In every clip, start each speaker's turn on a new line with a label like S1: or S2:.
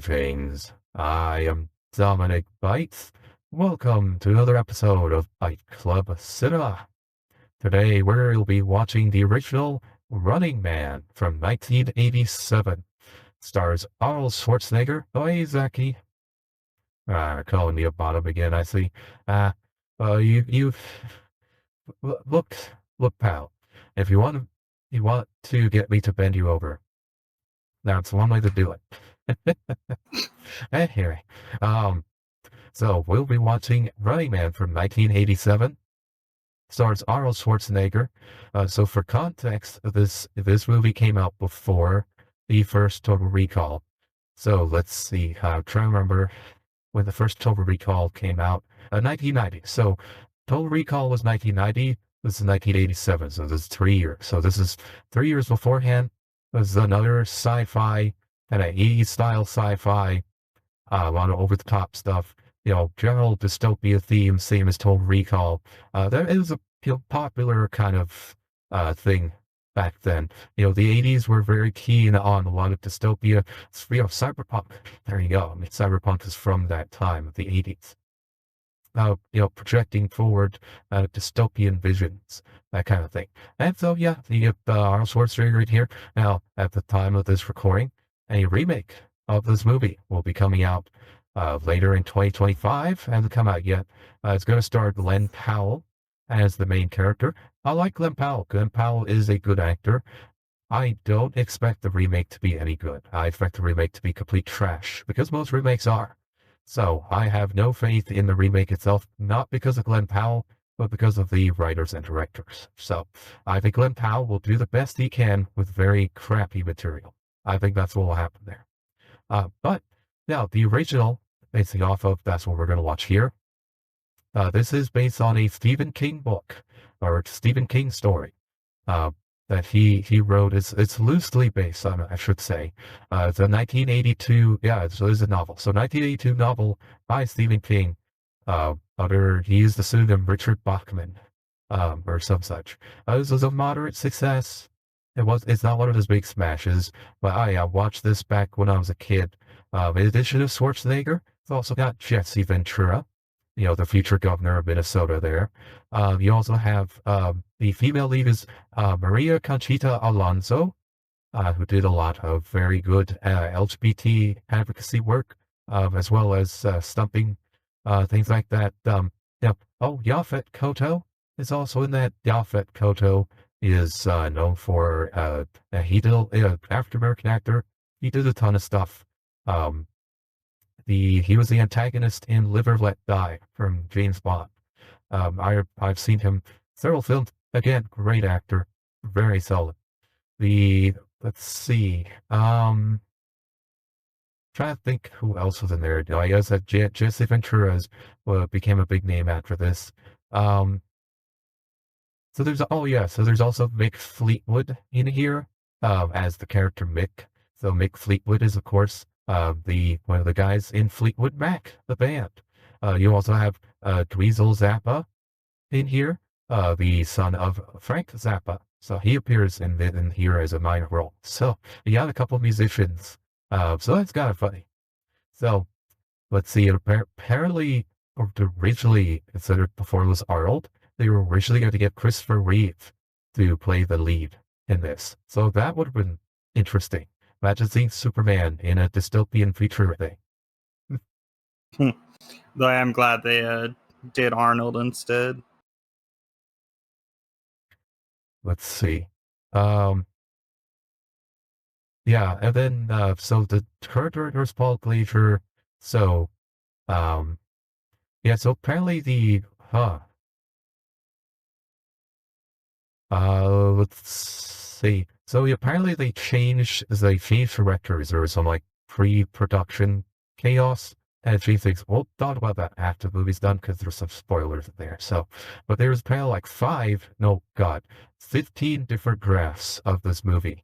S1: Greetings. I am Dominic Bytes. Welcome to another episode of Byte Club Cinema. Today we'll be watching the original Running Man from 1987. Stars Arnold Schwarzenegger. Oh, hey, Zachy. Calling me a bottom again, I see. Uh, you look, pal. If you want to get me to bend you over, that's one way to do it. Anyway, so we'll be watching Running Man from 1987. Stars Arnold Schwarzenegger. So for context, this movie came out before the first Total Recall. So let's see. I'm trying to remember when the first Total Recall came out. 1990. So Total Recall was 1990. This is 1987. So this is 3 years. So this is 3 years beforehand. This is another sci-fi, kind of 80s style sci-fi. A lot of over-the-top stuff, general dystopia themes, same as Total Recall. There is a popular kind of thing back then. The 80s were very keen on a lot of dystopia. Cyberpunk. There you go. I mean, cyberpunk is from that time of the 80s. Projecting forward dystopian visions, that kind of thing. And so, yeah, you get Arnold Schwarzenegger right here. Now, at the time of this recording, a remake of this movie will be coming out later in 2025. Hasn't come out yet. It's going to star Glenn Powell as the main character. I like Glenn Powell. Glenn Powell is a good actor. I don't expect the remake to be any good. I expect the remake to be complete trash, because most remakes are. So I have no faith in the remake itself, not because of Glenn Powell, but because of the writers and directors. So I think Glenn Powell will do the best he can with very crappy material. I think that's what will happen there. But now the original, basing off of, that's what we're going to watch here. This is based on a Stephen King book, or Stephen King story, that he wrote. It's loosely based on, I should say. It's a 1982, so it's a novel. So 1982 novel by Stephen King. He used the pseudonym Richard Bachman, or some such. This was a moderate success. It's not one of his big smashes, but I watched this back when I was a kid. In addition to Schwarzenegger, it's also got Jesse Ventura, the future governor of Minnesota there. You also have the female lead is Maria Conchita Alonso, who did a lot of very good LGBT advocacy work, as well as stumping, things like that. Yaphet Kotto is also in that. Yaphet Kotto is known for, he did African-American actor. He did a ton of stuff. He was the antagonist in Live or Let Die from James Bond. I've seen him several films. Again, great actor, very solid. Let's see. Trying to think who else was in there. I guess that Jesse Ventura became a big name after this. So there's also Mick Fleetwood in here as the character Mick. So Mick Fleetwood is, of course, one of the guys in Fleetwood Mac, the band. You also have Dweezil Zappa in here, the son of Frank Zappa. So he appears in here as a minor role. So you got a couple of musicians. So that's kind of funny. So let's see. Apparently, originally considered before it was Arnold, they were originally going to get Christopher Reeve to play the lead in this. So that would have been interesting. Imagine seeing Superman in a dystopian future thing.
S2: Though I am glad they did Arnold instead.
S1: Let's see. And then, so the current director is Paul Glazier. So, so apparently let's see. So apparently they changed directors. There was some like pre-production chaos, and she thinks, we'll talk about that after the movie's done because there's some spoilers in there. So, but there was apparently like 15 different drafts of this movie.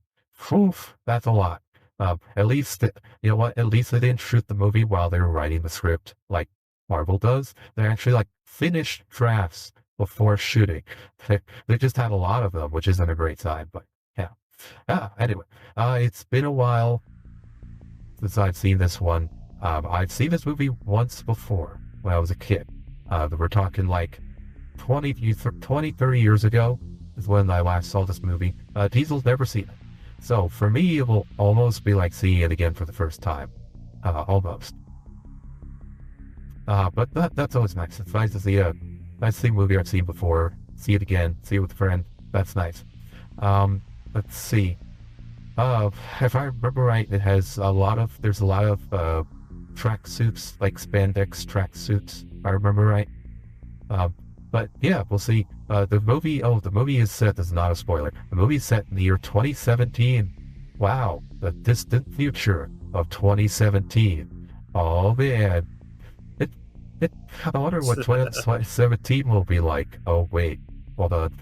S1: Oof, that's a lot. At least, you know what? At least they didn't shoot the movie while they were writing the script, like Marvel does. They're actually like finished drafts before shooting. They just had a lot of them, which isn't a great sign, but yeah. Anyway, it's been a while since I've seen this one. I've seen this movie once before when I was a kid. We're talking like 20, 30 years ago is when I last saw this movie. Diesel's never seen it. So for me, it will almost be like seeing it again for the first time. Almost. But that's always nice. It's nice to see a movie I've seen before, see it again, see it with a friend. That's nice. Let's see. If I remember right, there's a lot of track suits, like spandex track suits, if I remember right. But yeah, we'll see. The movie is set, this is not a spoiler. The movie is set in the year 2017. Wow, the distant future of 2017. Oh man. I wonder what 2017 will be like. Oh wait, hold on.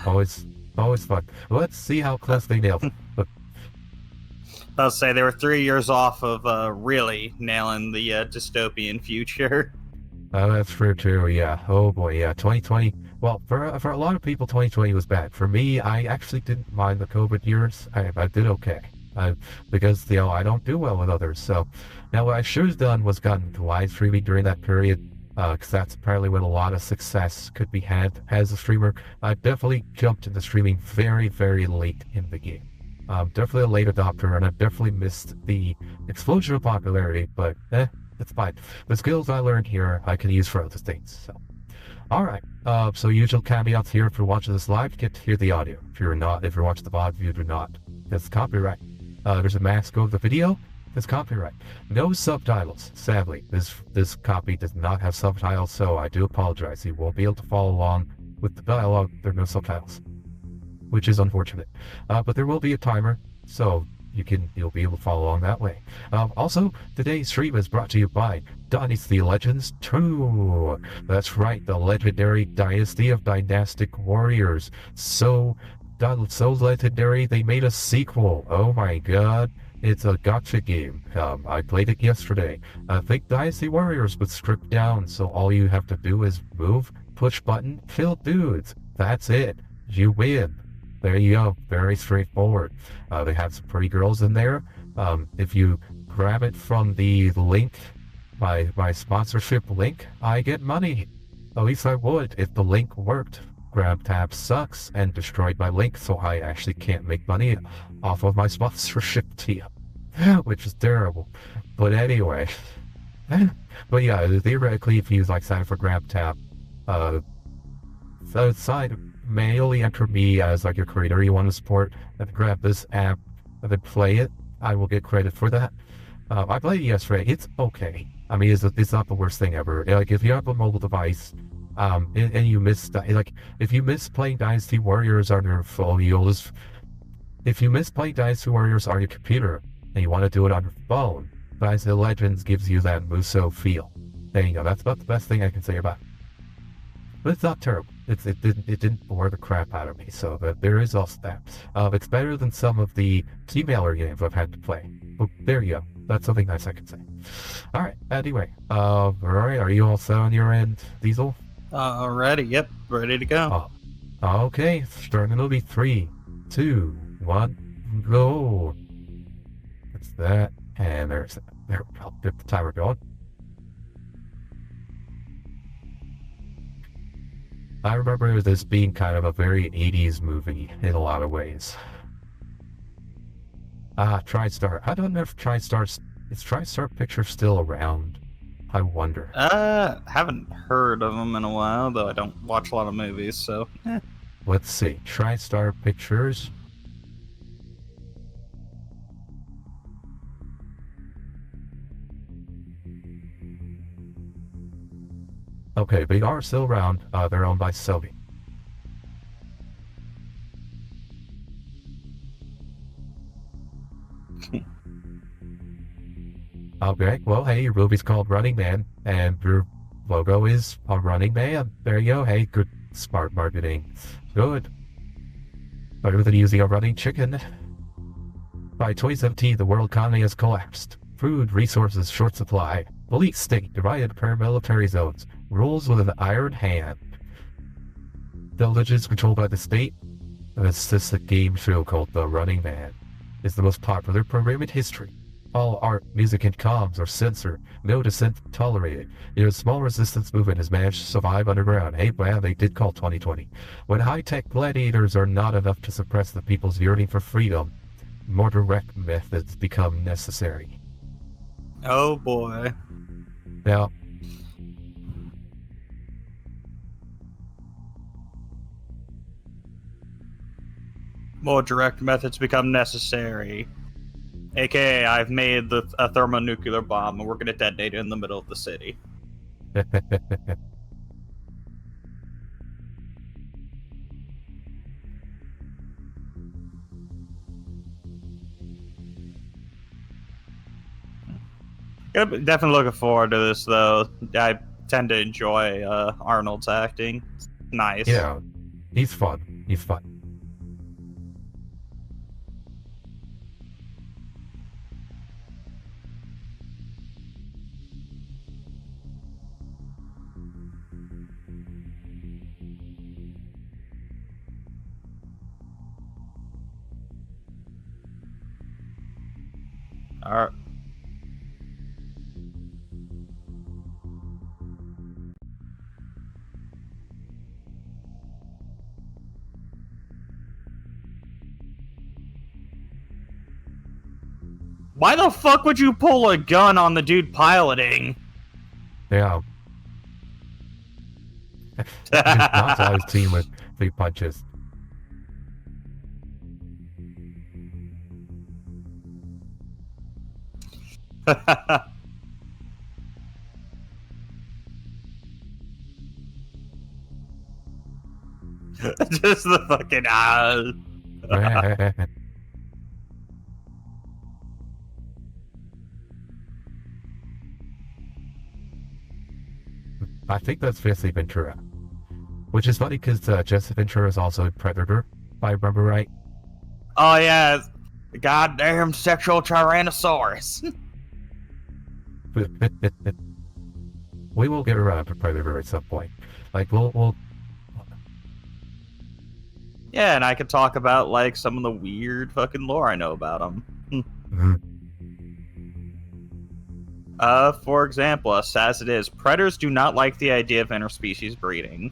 S1: Always fun. Let's see how close they nailed it.
S2: I'll say they were 3 years off of really nailing the dystopian future.
S1: That's true too. Yeah. Oh boy. Yeah. 2020. Well, for a lot of people, 2020 was bad. For me, I actually didn't mind the COVID years. I did okay. Because I don't do well with others. So now what I should have done was gotten into live streaming during that period. Because that's apparently when a lot of success could be had as a streamer. I definitely jumped into streaming very, very late in the game. Definitely a late adopter, and I've definitely missed the explosion of popularity, but it's fine. The skills I learned here, I can use for other things, so. Alright, so usual caveats here. If you're watching this live, you get to hear the audio. If you're watching the VOD, you do not. That's copyright. There's a mask over the video. That's copyright. No subtitles, sadly. This copy does not have subtitles, so I do apologize. You won't be able to follow along with the dialogue. There are no subtitles, which is unfortunate. But there will be a timer, so you'll be able to follow along that way. Also, today's stream is brought to you by Dynasty Legends 2. That's right, the legendary dynasty of dynastic warriors. So legendary, they made a sequel. Oh my god. It's a gacha game. I played it yesterday. Think Dynasty Warriors with stripped down, so all you have to do is move, push button, kill dudes. That's it. You win. There you go. Very straightforward. They have some pretty girls in there. If you grab it from the link, my sponsorship link, I get money. At least I would if the link worked. GrabTab sucks and destroyed my link, so I actually can't make money off of my sponsorship deal, which is terrible. But anyway, but yeah, theoretically, if you sign up for GrabTab, manually enter me as your creator you want to support, and grab this app and then play it. I will get credit for that. I played it yesterday. It's okay. I mean, it's not the worst thing ever. If you have a mobile device, and you miss, if you miss playing Dynasty Warriors on your phone, if you miss playing Dynasty Warriors on your computer, and you want to do it on your phone, Dynasty Legends gives you that Muso feel. There you go. That's about the best thing I can say about it. But it's not terrible. It didn't bore the crap out of me, so there is also that. It's better than some of the T-mailer games I've had to play. But there you go. That's something nice I can say. Alright, anyway. Alright, are you all set on your end, Diesel?
S2: Ready, yep, ready to go.
S1: Okay, starting the movie. 3, 2, 1, go. That's that, and there I'll get the timer going. I remember this being kind of a very 80s movie in a lot of ways. TriStar. I don't know if is TriStar Pictures still around? I wonder.
S2: Haven't heard of them in a while, though I don't watch a lot of movies, so.
S1: Let's see. TriStar Pictures. Okay, they are still around. They're owned by Sony. Okay, well, hey, your movie's called Running Man, and your logo is a Running Man. There you go. Hey, good, smart marketing. Good. Better than using a running chicken. By 2017, the world economy has collapsed. Food resources short supply. Police state divided paramilitary zones. Rules with an iron hand. Villages controlled by the state. This is a game show called The Running Man. It's the most popular program in history. All art, music, and comms are censored. No dissent tolerated. Your small resistance movement has managed to survive underground. Hey, wow, they did call 2020. When high-tech gladiators are not enough to suppress the people's yearning for freedom, more direct methods become necessary.
S2: Oh boy.
S1: Now,
S2: More direct methods become necessary. AKA, I've made a thermonuclear bomb and we're gonna detonate it in the middle of the city. Definitely looking forward to this, though. I tend to enjoy Arnold's acting. Nice.
S1: yeah, he's fun. He's fun.
S2: All right. Why the fuck would you pull a gun on the dude piloting?
S1: Yeah. Not always team with 3 punches.
S2: Just the fucking
S1: I think that's Jesse Ventura. Which is funny because Jesse Ventura is also a Predator, if I remember right.
S2: Oh yeah, the goddamn sexual Tyrannosaurus.
S1: We will get around to Predator at some point. Like, we'll...
S2: Yeah, and I could talk about, like, some of the weird fucking lore I know about him. For example, as sad as it is, predators do not like the idea of interspecies breeding.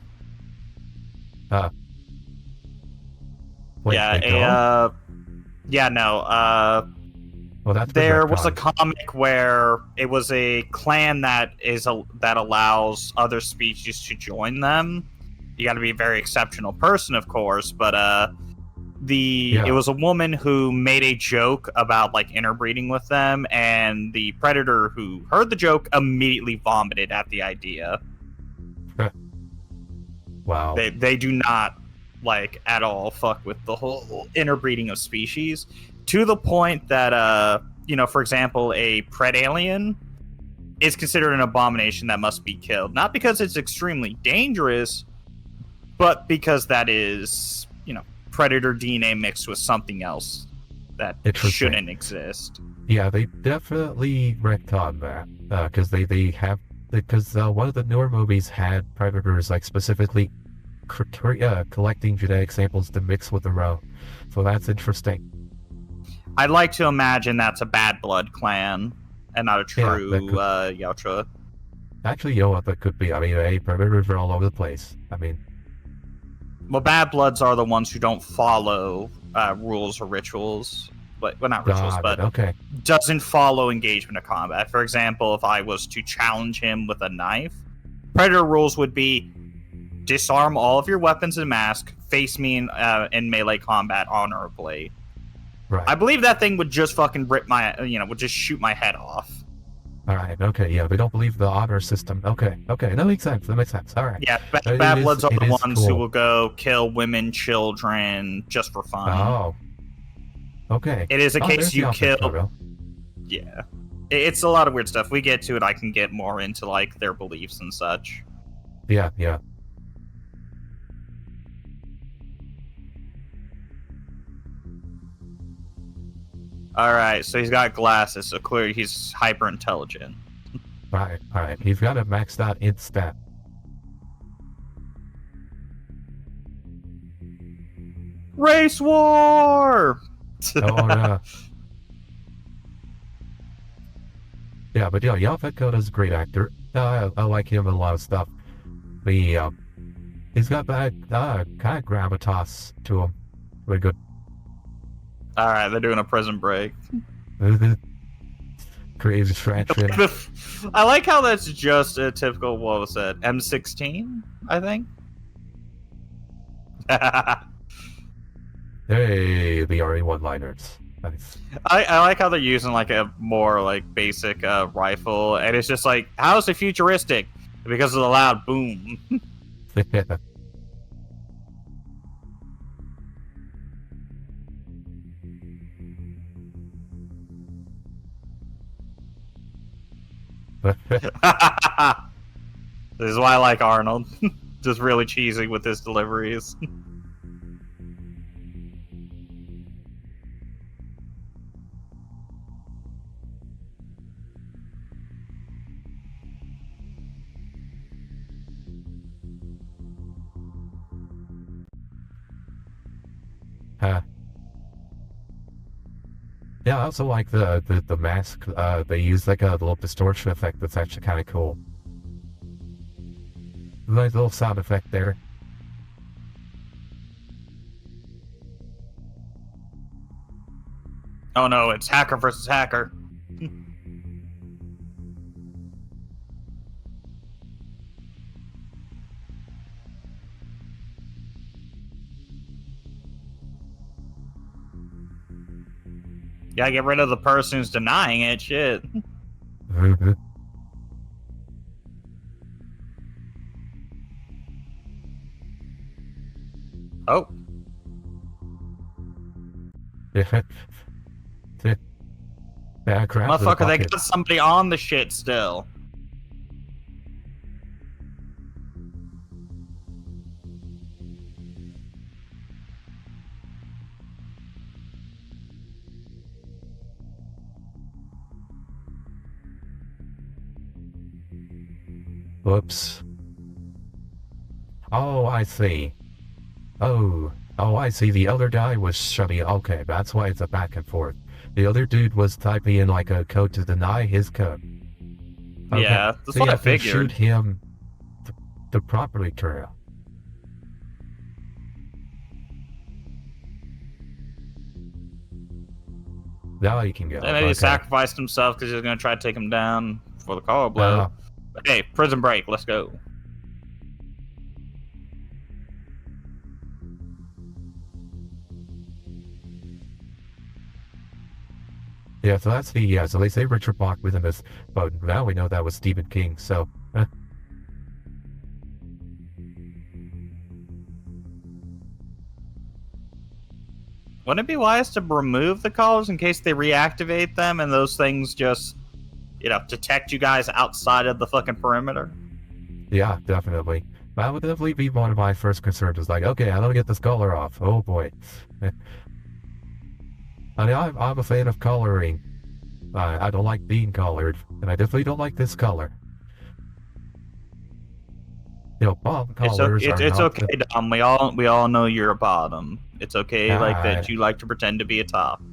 S1: Wait,
S2: Yeah,
S1: they don't? Well, that's
S2: there was a
S1: retconned.
S2: comic where it was a clan that allows other species to join them. You got to be a very exceptional person, of course, but it was a woman who made a joke about like interbreeding with them, and the predator who heard the joke immediately vomited at the idea.
S1: Wow.
S2: They do not like at all fuck with the whole interbreeding of species, to the point that for example, a predalien is considered an abomination that must be killed, not because it's extremely dangerous, but because that is predator DNA mixed with something else that shouldn't exist.
S1: Yeah, they definitely retconned that because one of the newer movies had predators like specifically collecting genetic samples to mix with their own. So that's interesting.
S2: I'd like to imagine that's a bad blood clan and not a true Yautja.
S1: Actually, you know what that could be? I mean, predators are all over the place. I mean,
S2: well, bad bloods are the ones who don't follow rules or rituals. But not rituals, but doesn't follow engagement of combat. For example, if I was to challenge him with a knife, predator rules would be disarm all of your weapons and mask, face me in melee combat honorably.
S1: Right.
S2: I believe that thing would just fucking rip would just shoot my head off.
S1: All right. Okay. Yeah, we don't believe the honor system. Okay. That makes sense. All right.
S2: Yeah, bad bloods are the ones who will go kill women, children, just for fun.
S1: Oh. Okay.
S2: It is a case you kill. Yeah. It's a lot of weird stuff. We get to it, I can get more into like their beliefs and such.
S1: Yeah.
S2: Alright, so he's got glasses, so clearly he's hyper intelligent.
S1: Alright. He's got a maxed out int stat.
S2: Race war.
S1: Oh yeah. Yeah, but yeah, Yaphet Kotto's a great actor. I like him in a lot of stuff. The he's got that kind of gravitas to him. Really good.
S2: All right, they're doing a prison break.
S1: Crazy distraction.
S2: I like how that's just a typical, what was that, M16, I think?
S1: Hey, the Arnie one-liners. Nice.
S2: I like how they're using like a more like basic rifle, and it's just like, how is it futuristic? Because of the loud boom. This is why I like Arnold. Just really cheesy with his deliveries.
S1: Yeah, I also like the mask. They use like a little distortion effect that's actually kind of cool. Nice little sound effect there.
S2: Oh no, it's hacker versus hacker. Gotta get rid of the person who's denying it, shit. Oh. Motherfucker, they got somebody on the shit still.
S1: Whoops. Oh, I see. Oh, I see. The other guy was shutting. Okay, that's why it's a back and forth. The other dude was typing in like a code to deny his code. Okay.
S2: Yeah, that's
S1: so
S2: what
S1: you
S2: I
S1: have to
S2: figured.
S1: shoot him to properly turn out. Now you can go.
S2: And maybe he sacrificed himself because he was going to try to take him down for the car blow. But hey, prison break, let's go.
S1: Yeah, so that's the, so they say Richard Bach within this, but now we know that was Stephen King, so,
S2: Wouldn't it be wise to remove the collars in case they reactivate them and those things just, detect you guys outside of the fucking perimeter?
S1: Yeah, definitely. That would definitely be one of my first concerns, is like, okay, I don't get this collar off, oh boy. I mean, I'm a fan of coloring. I don't like being colored, and I definitely don't like this color. Bomb collars are
S2: it's
S1: not
S2: okay, Dom. We all know you're a bottom. It's okay, that you like to pretend to be a top.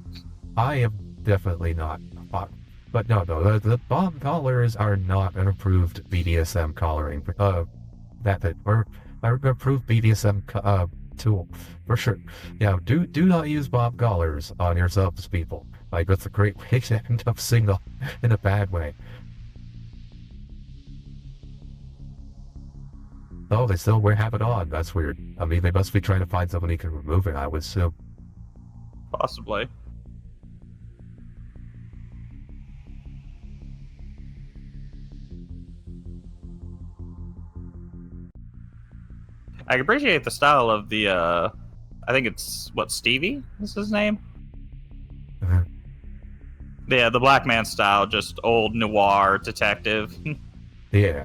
S1: I am definitely not a bottom. But no, the bomb collars are not an approved BDSM collaring. Or an approved BDSM tool for sure. Yeah, do not use bomb collars on yourselves, people. Like, that's a great way to end up single in a bad way. Oh, they still have it on. That's weird. I mean, they must be trying to find somebody who can remove it, I would assume.
S2: Possibly. I appreciate the style of the, I think it's, Stevie is his name? Yeah, the black man style, just old noir detective.
S1: Yeah.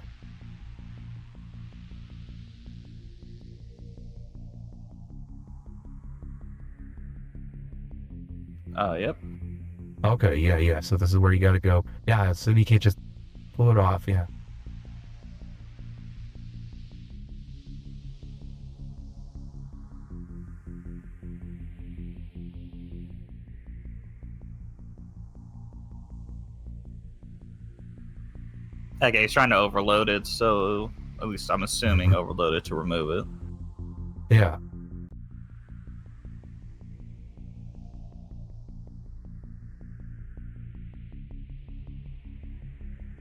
S2: Yep.
S1: Okay, yeah, so this is where you gotta go. Yeah, so you can't just pull it off, yeah.
S2: Okay, he's trying to overload it, so at least I'm assuming overload it to remove it.
S1: Yeah.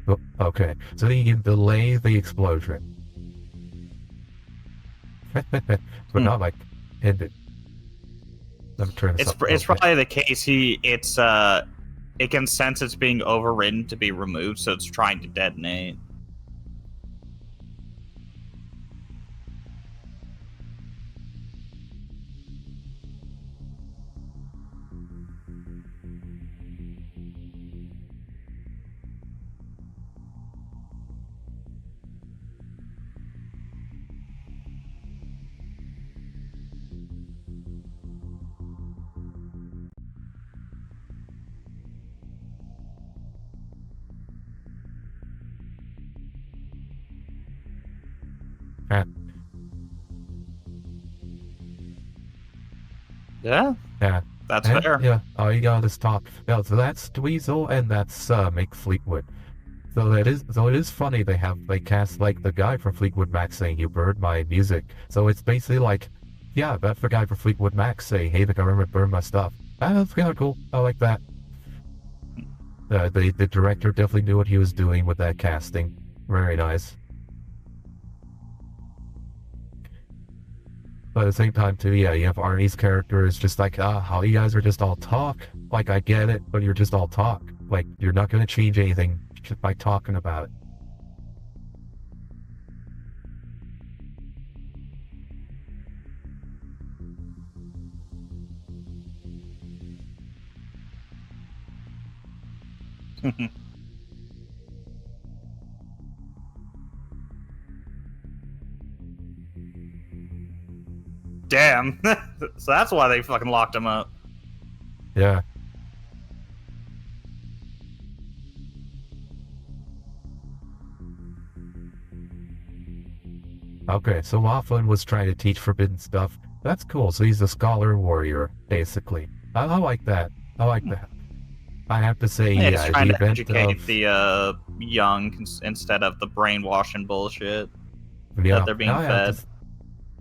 S1: Oh, okay, so you can delay the explosion. But not like end it. Let me turn this up.
S2: It's probably the case it can sense it's being overridden to be removed, so it's trying to detonate. Yeah,
S1: Yeah.
S2: that's fair.
S1: Yeah, all you got is talk. Yeah, so that's Dweezil and that's Mick Fleetwood. So it is funny they cast like the guy from Fleetwood Mac saying you burned my music. So it's basically like, yeah, that's the guy from Fleetwood Mac saying, hey, the government burned my stuff. That's kind of cool. I like that. The director definitely knew what he was doing with that casting. Very nice. But at the same time, too, yeah, you have Arnie's character is just like, how you guys are just all talk. Like, I get it, but you're just all talk. Like, you're not going to change anything just by talking about it.
S2: Damn. So that's why they fucking locked him up.
S1: Yeah. Okay, so Laughlin was trying to teach forbidden stuff. That's cool. So he's a scholar warrior, basically. I like that. I like that. I have to say,
S2: Yeah,
S1: yeah,
S2: he's trying
S1: the
S2: to
S1: event
S2: educate
S1: of
S2: the young instead of the brainwashing bullshit
S1: yeah,
S2: that they're being
S1: I have
S2: fed.
S1: to,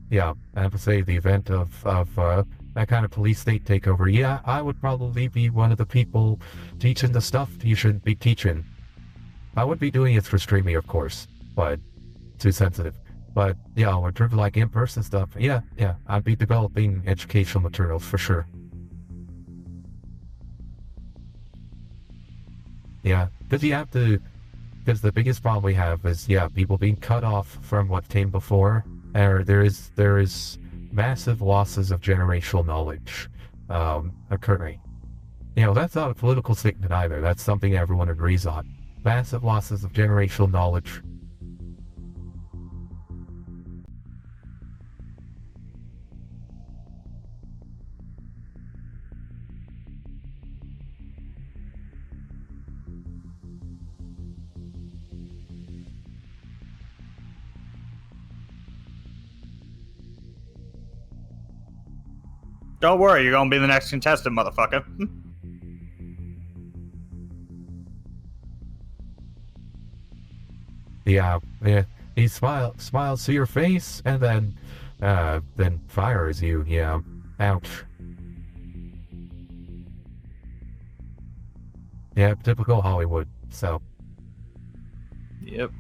S1: yeah, I have to say the event of that kind of police state takeover. Yeah, I would probably be one of the people teaching the stuff you shouldn't be teaching. I would be doing it for streaming, of course, but too sensitive. But yeah, in terms of like in-person stuff, yeah, I'd be developing educational materials for sure. Yeah, because you have to, because the biggest problem we have is, yeah, people being cut off from what came before, or there is massive losses of generational knowledge occurring. You know, that's not a political statement either. That's something everyone agrees on. Massive losses of generational knowledge.
S2: Don't worry, you're gonna be the next contestant, motherfucker.
S1: Yeah, he smiles to your face and then fires you. Yeah, ouch. Yeah, typical Hollywood. So
S2: Yep.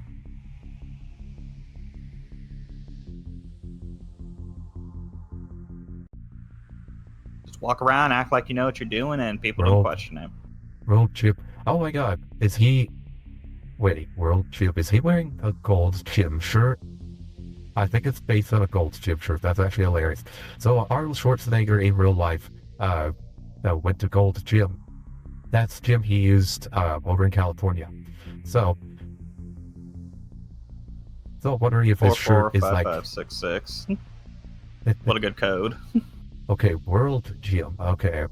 S2: Just walk around, act like you know what you're doing, and people don't question it.
S1: World Chip. Oh my God, is he? Wait, World Chip. Is he wearing a gold gym shirt? I think it's based on a gold gym shirt. That's actually hilarious. So Arnold Schwarzenegger in real life went to Gold Gym. That's gym he used over in California. So I'm wondering if his shirt is like
S2: 44556. What a good code.
S1: okay, World Gym. Okay.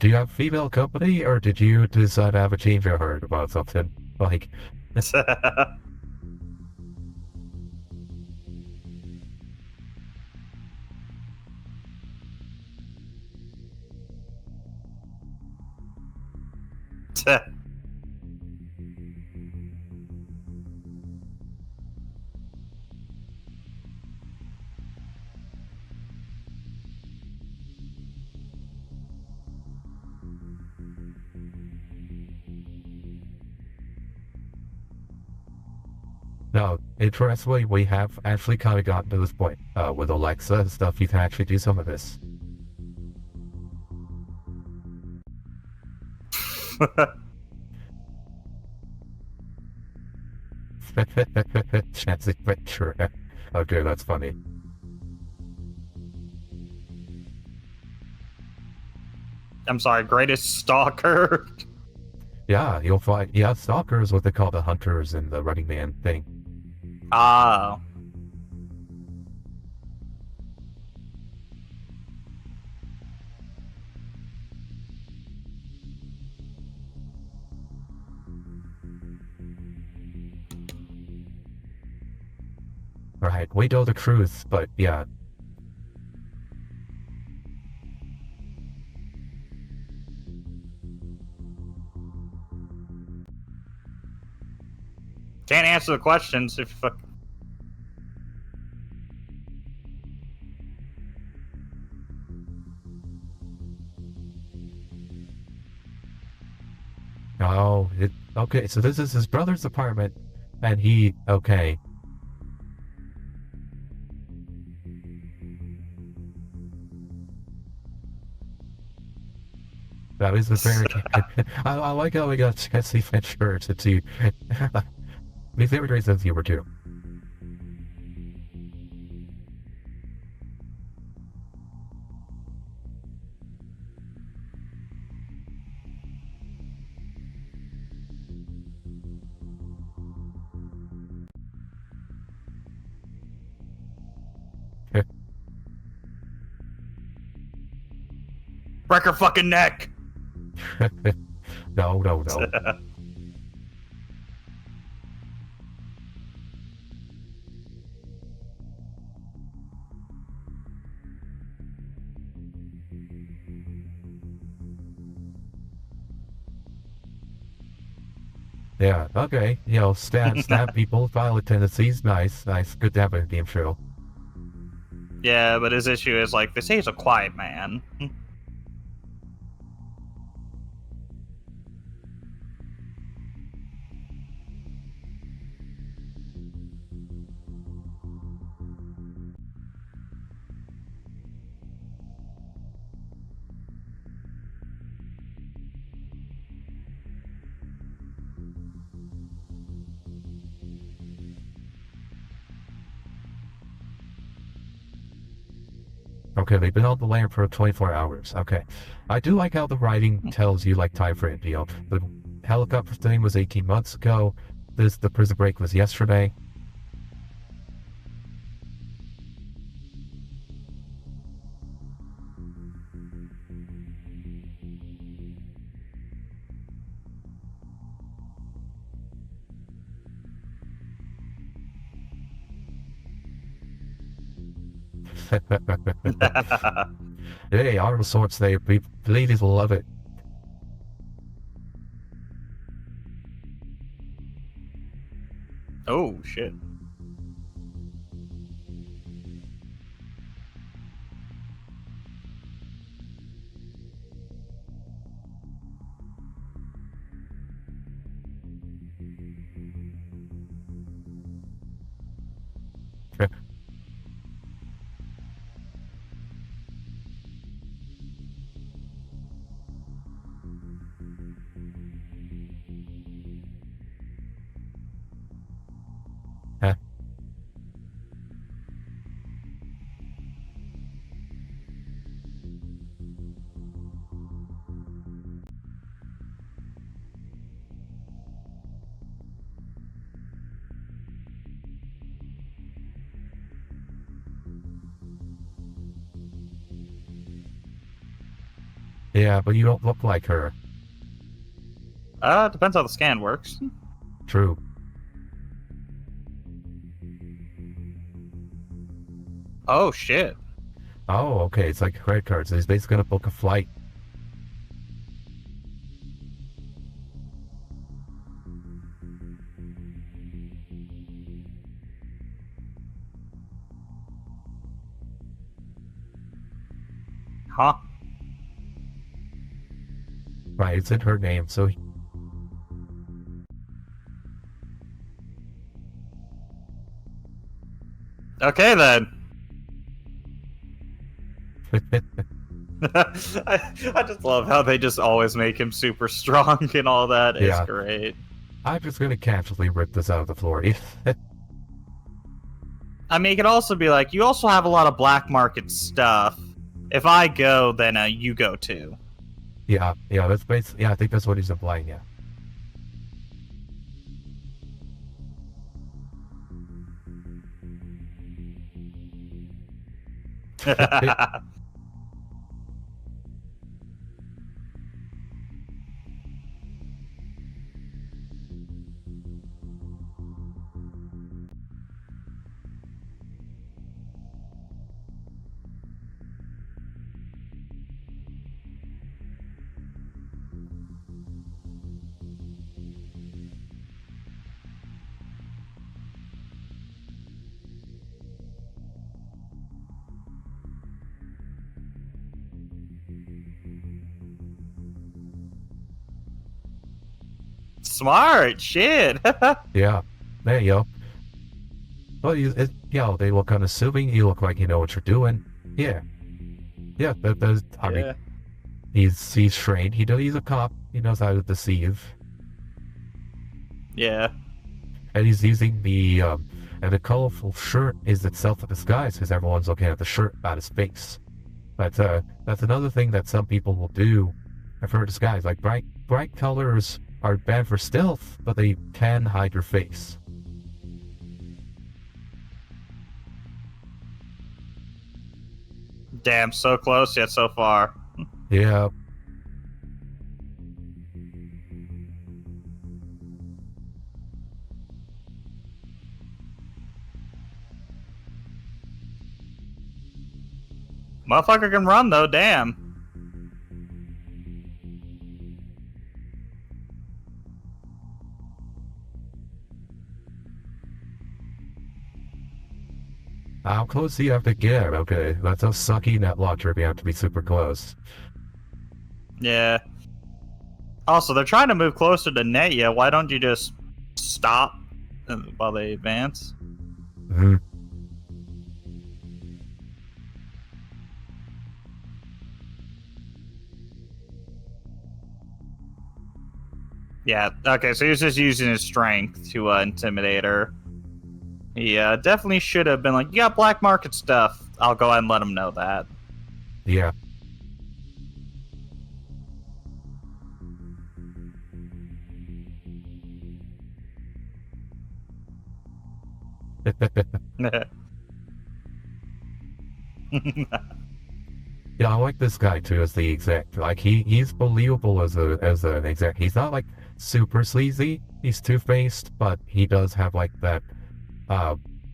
S1: do you have female company, or did you decide to have a change of heart about something? Like, no, interestingly, we have actually kind of gotten to this point with Alexa and stuff. You can actually do some of this. Chance adventure. Okay, that's funny.
S2: I'm sorry, greatest stalker.
S1: Yeah, you'll find. Yeah, stalker is what they call the hunters in the Running Man thing.
S2: Ah.
S1: Right, we know the truth, but yeah.
S2: Can't answer the questions if
S1: Oh, okay, so this is his brother's apartment, and he, okay. That was a very, I like how we got Jesse Fincher to do, my favorite reasons you were too.
S2: break her fucking neck.
S1: No, no, no. Yeah, okay. You know, stab people, violent tendencies, nice, nice. Good to have a game show.
S2: Yeah, but his issue is like they say he's a quiet man.
S1: Okay, they've been on the land for 24 hours. Okay. I do like how the writing tells you, like, time frame, you know. The helicopter thing was 18 months ago. The prison break was yesterday. Hey, all sorts they ladies will love it.
S2: Oh shit.
S1: Yeah, but you don't look like her.
S2: Depends how the scan works.
S1: True.
S2: Oh shit.
S1: Oh, okay. It's like a credit card. So he's basically gonna book a flight.
S2: Huh?
S1: Right, it's in her name, so
S2: Okay then. I just love how they just always make him super strong and all that. It's
S1: yeah.
S2: great.
S1: I'm just gonna casually rip this out of the floor.
S2: I mean, it could also be like, you also have a lot of black market stuff. If I go, then you go too.
S1: yeah, that's basically, yeah, I think that's what he's implying, yeah.
S2: Smart shit.
S1: Yeah, there you go. Well, they look unassuming. You look like you know what you're doing. Yeah, yeah. I mean,
S2: Yeah.
S1: he's trained. He's a cop. He knows how to deceive,
S2: Yeah.
S1: and he's using and the colorful shirt is itself a disguise because everyone's looking at the shirt, not his face. But that's another thing that some people will do for disguise. Like bright colors are bad for stealth, but they can hide your face.
S2: Damn, so close yet so far.
S1: Yeah.
S2: Motherfucker can run though, damn.
S1: How close do you have to get? Okay, that's a sucky net launcher if you have to be super close.
S2: Yeah. Also, they're trying to move closer to Netya. Why don't you just stop while they advance?
S1: Hmm.
S2: Yeah, okay, so he was just using his strength to intimidate her. He definitely should have been like, you got black market stuff. I'll go ahead and let him know that.
S1: Yeah. Yeah, I like this guy too as the exec. Like he's believable as an exec. He's not like super sleazy. He's two-faced, but he does have like that.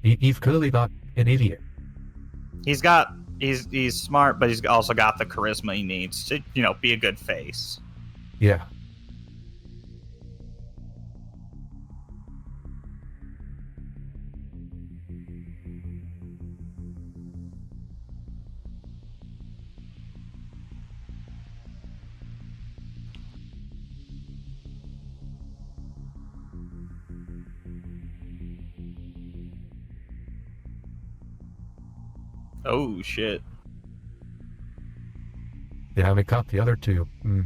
S1: He's clearly not an idiot.
S2: He's smart, but he's also got the charisma he needs to, be a good face.
S1: Yeah.
S2: Oh shit.
S1: They haven't caught the other two. Hmm.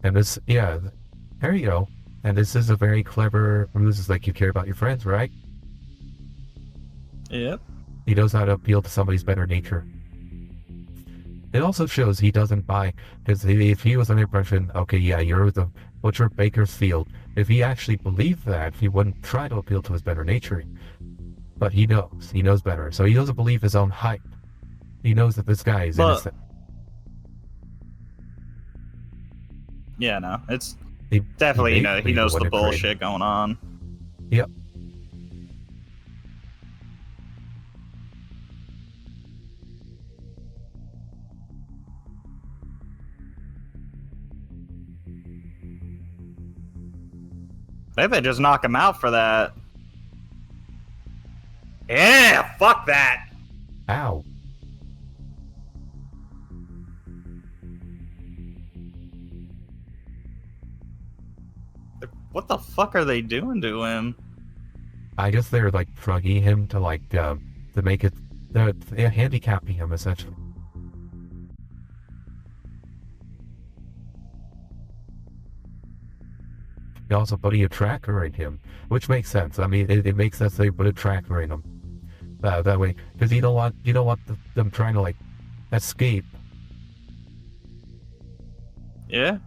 S1: And this, yeah, there you go. And this is a very clever ruse. It's like you care about your friends, right?
S2: Yep.
S1: He knows how to appeal to somebody's better nature. It also shows he doesn't buy, because if he was under the impression, okay, yeah, you're the butcher Bakersfield, if he actually believed that, he wouldn't try to appeal to his better nature. But he knows better, so he doesn't believe his own hype. He knows that this guy is innocent.
S2: Yeah, no, it's
S1: He
S2: definitely, he knows the bullshit going on.
S1: Yep.
S2: Maybe they just knock him out for that. Yeah, fuck that.
S1: Ow.
S2: What the fuck are they doing to him?
S1: I guess they're like drugging him to like to make it, they're handicapping him essentially. They also putting a tracker in him, which makes sense. I mean, it makes sense they put a tracker in him that way, because you don't want them trying to like escape.
S2: Yeah.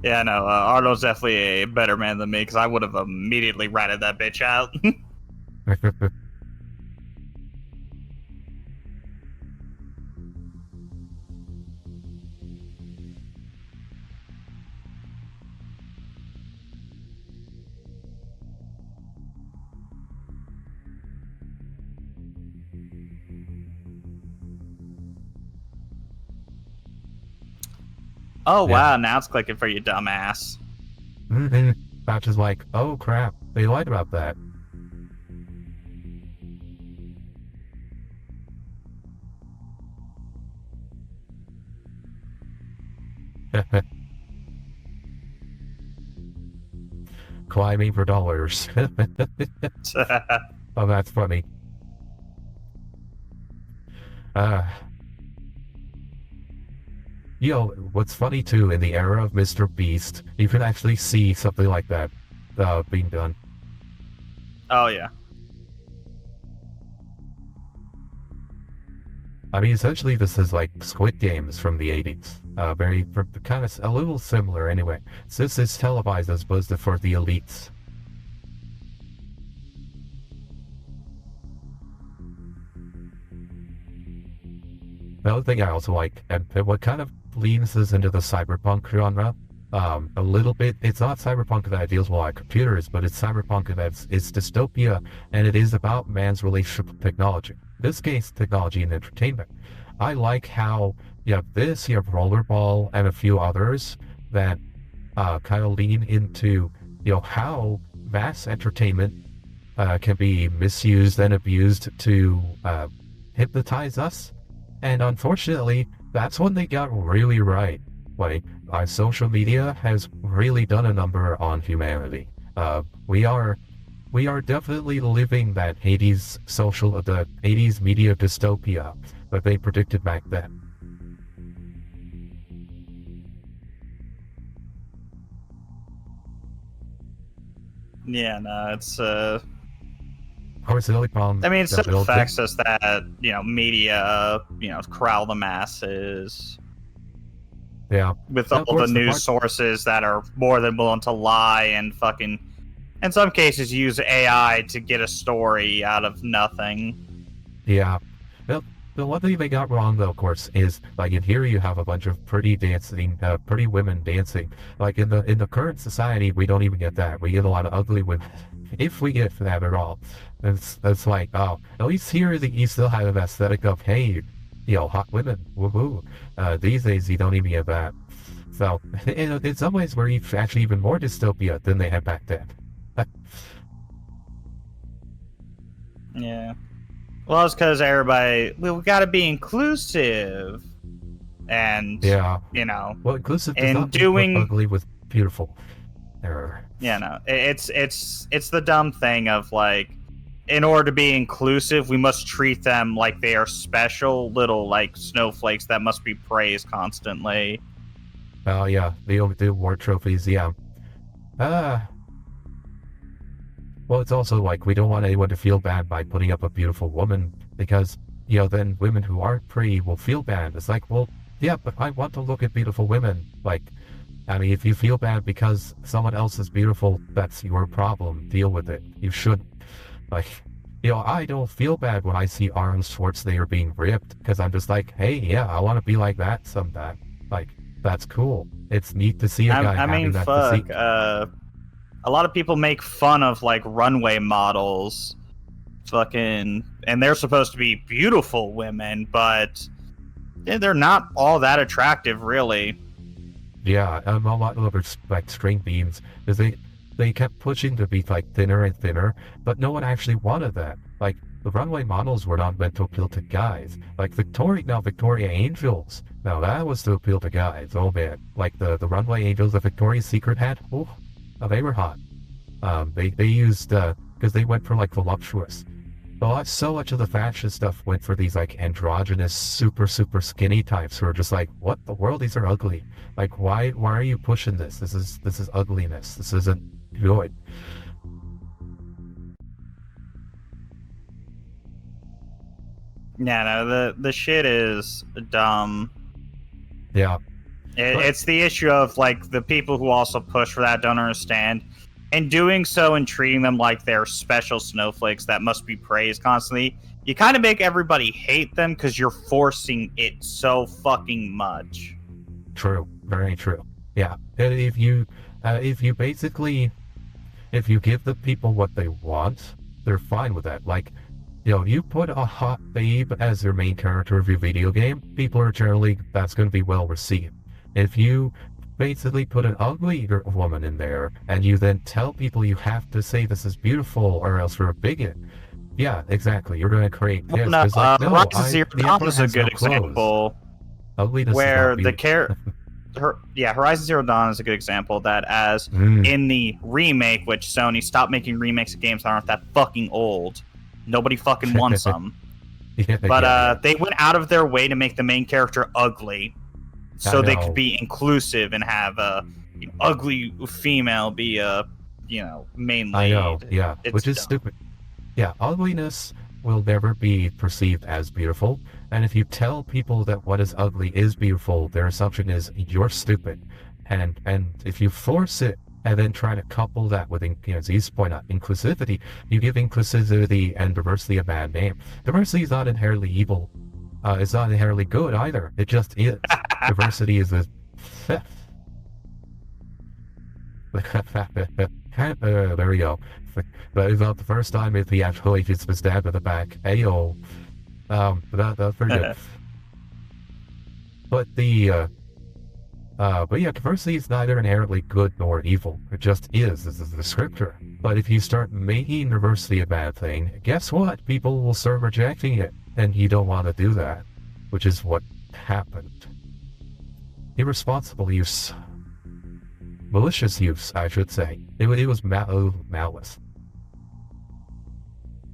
S2: Yeah, no, Arnold's definitely a better man than me, because I would have immediately ratted that bitch out. Oh,
S1: Yeah.
S2: wow, now it's clicking for you, dumbass.
S1: Batch is like, oh crap, they lied about that. Climbing for dollars. Oh, that's funny. You know, what's funny too, in the era of Mr. Beast, you can actually see something like that being done.
S2: Oh, yeah.
S1: I mean, essentially this is like Squid Games from the 80s. Kind of a little similar anyway. Since it's televised as opposed to for the elites. The other thing I also like, and what kind of leans us into the cyberpunk genre, a little bit. It's not cyberpunk that deals with a lot of computers, but it's cyberpunk it's dystopia, and it is about man's relationship with technology. In this case, technology and entertainment. I like how you have Rollerball, and a few others that kind of lean into how mass entertainment can be misused and abused to hypnotize us. And unfortunately, that's when they got really right. Like, social media has really done a number on humanity. We are definitely living that 80s media dystopia that they predicted back then.
S2: Yeah, no, it's
S1: Of course, the only problem.
S2: I mean, it still affects us that, media, corral the masses.
S1: Yeah.
S2: With all the news sources that are more than willing to lie and fucking, in some cases, use AI to get a story out of nothing.
S1: Yeah. Well, the one thing they got wrong, though, of course, is like in here you have a bunch of pretty women dancing. Like in the current society, we don't even get that. We get a lot of ugly women, if we get that at all. It's like, oh, at least here you still have an aesthetic of, hey, hot women, woo-woo. These days you don't even get that. So, in some ways, we're actually even more dystopia than they had back then.
S2: Yeah. Well, it's because everybody, we got to be inclusive. And,
S1: Yeah.
S2: you know,
S1: Well, inclusive does
S2: in
S1: not mean
S2: doing,
S1: ugly with beautiful. Error.
S2: yeah, no, it's the dumb thing of like, in order to be inclusive, we must treat them like they are special little like snowflakes that must be praised constantly.
S1: Oh, yeah. The award trophies, yeah. Uh, well, it's also like we don't want anyone to feel bad by putting up a beautiful woman because, then women who aren't pretty will feel bad. It's like, well, yeah, but I want to look at beautiful women. Like, I mean, if you feel bad because someone else is beautiful, that's your problem. Deal with it. You shouldn't. Like, I don't feel bad when I see Arnold Schwarzenegger being ripped because I'm just like, hey, yeah, I want to be like that sometime. Like, that's cool. It's neat to see a guy having that physique.
S2: A lot of people make fun of like runway models, fucking, and they're supposed to be beautiful women, but they're not all that attractive, really.
S1: Yeah, a lot of like string beans because they kept pushing to be like thinner and thinner, but no one actually wanted that. Like the runway models were not meant to appeal to guys. Like Victoria Angels. Now that was to appeal to guys. Oh man, like the runway angels that Victoria's Secret had. Oh, they were hot. They used because they went for like voluptuous. So much of the fashion stuff went for these like androgynous, super skinny types who are just like, what the world? These are ugly. Like, why are you pushing this? This is ugliness. This isn't good.
S2: Yeah, no, the shit is dumb.
S1: Yeah.
S2: It's the issue of like the people who also push for that don't understand. And doing so and treating them like they're special snowflakes that must be praised constantly, you kind of make everybody hate them because you're forcing it so fucking much.
S1: True. Very true. Yeah. And if you basically, if you give the people what they want, they're fine with that. Like, you put a hot babe as your main character of your video game, people are generally, that's going to be well received. If you basically put an ugly woman in there, and you then tell people you have to say this is beautiful or else you're a bigot. Yeah, exactly. You're going to create this.
S2: Well, no,
S1: like, no,
S2: Horizon Zero Dawn is a good
S1: no
S2: example.
S1: Ugliness
S2: where
S1: is not
S2: Horizon Zero Dawn is a good example that as in the remake, which Sony stopped making remakes of games that aren't that fucking old. Nobody fucking wants them. But they went out of their way to make the main character ugly. So they could be inclusive and have a ugly female be a main lead.
S1: I know, yeah,
S2: it's
S1: which is
S2: dumb.
S1: stupid. Yeah, ugliness will never be perceived as beautiful, and if you tell people that what is ugly is beautiful, their assumption is you're stupid, and if you force it and then try to couple that with Z's point out inclusivity, you give inclusivity and diversity a bad name. Diversity is not inherently evil. It's not inherently good either. It just is. Diversity is a there we go. That is not the first time if he actually gets stabbed in the back. Ayo. That's pretty good. But but yeah, diversity is neither inherently good nor evil. It just is. This is the descriptor. But if you start making diversity a bad thing, guess what? People will start rejecting it. And you don't want to do that, which is what happened. Irresponsible use. Malicious use, I should say. It was malice.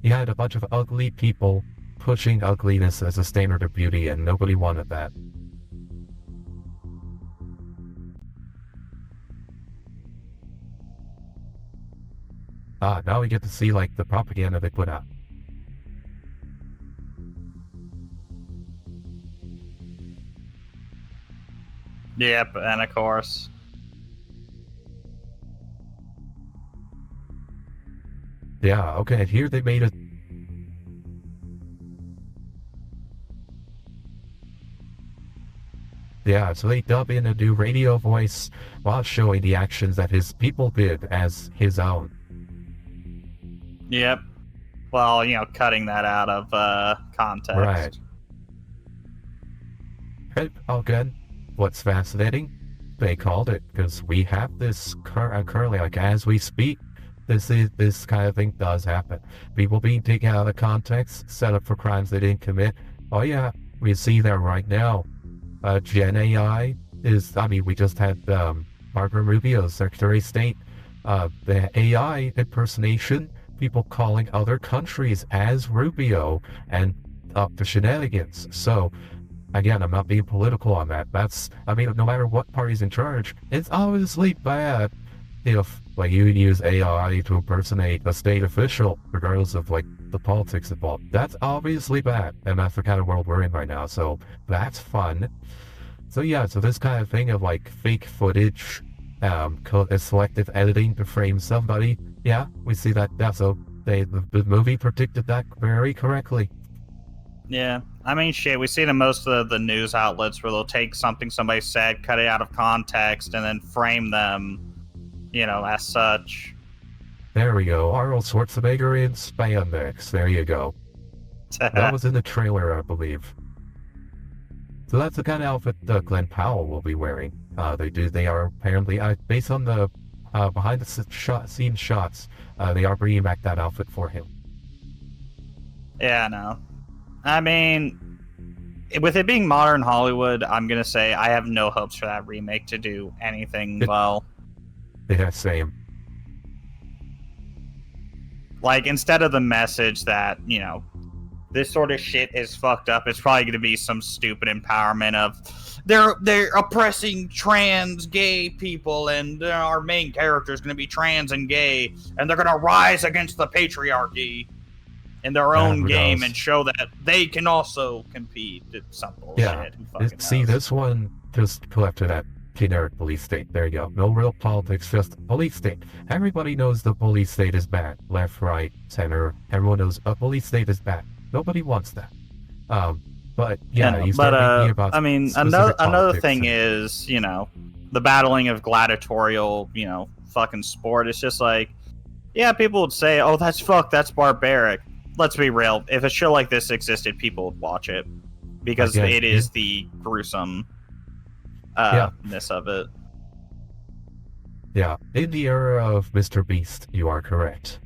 S1: You had a bunch of ugly people pushing ugliness as a standard of beauty, and nobody wanted that. Now we get to see, like, the propaganda they put out.
S2: Yep, and of course.
S1: Yeah, okay, here they made a... Yeah, so they dub in a new radio voice while showing the actions that his people did as his own.
S2: Yep. Well, cutting that out of context.
S1: Right. Okay, all good. What's fascinating? they called it, because we have this currently, like, as we speak, this kind of thing does happen. People being taken out of context, set up for crimes they didn't commit. Oh yeah, we see that right now. Gen AI is, I mean, we just had Marco Rubio, Secretary of State, the AI impersonation, people calling other countries as Rubio, and up to shenanigans. So, again, I'm not being political on that. I mean, no matter what party's in charge, it's obviously bad if, like, you use AI to impersonate a state official, regardless of, like, the politics involved. That's obviously bad, and that's the kind of world we're in right now, so that's fun. So yeah, so this kind of thing of, like, fake footage, selective editing to frame somebody, yeah, we see that. Yeah, so the movie predicted that very correctly.
S2: Yeah, I mean, shit, we see it in most of the news outlets where they'll take something somebody said, cut it out of context, and then frame them, as such.
S1: There we go, Arnold Schwarzenegger in spandex, there you go. That was in the trailer, I believe. So that's the kind of outfit Glenn Powell will be wearing. They are apparently, based on the behind the scene shots, they are bringing back that outfit for him.
S2: Yeah, no. I mean, with it being modern Hollywood, I'm going to say I have no hopes for that remake to do anything well.
S1: Yeah, same.
S2: Like, instead of the message that, this sort of shit is fucked up, it's probably going to be some stupid empowerment of they're oppressing trans gay people, and our main character is going to be trans and gay, and they're going to rise against the patriarchy in their own game and show that they can also compete. It's some bullshit.
S1: Yeah. See, this one just collected that generic police state. There you go. No real politics, just police state. Everybody knows the police state is bad. Left, right, center. Everyone knows a police state is bad. Nobody wants that. But yeah, you start thinking about.
S2: I mean, another thing is, the battling of gladiatorial, fucking sport. It's just like, yeah, people would say, "Oh, that's that's barbaric." Let's be real. If a show like this existed, people would watch it because it is the gruesomeness of it.
S1: Yeah, in the era of Mr. Beast, you are correct.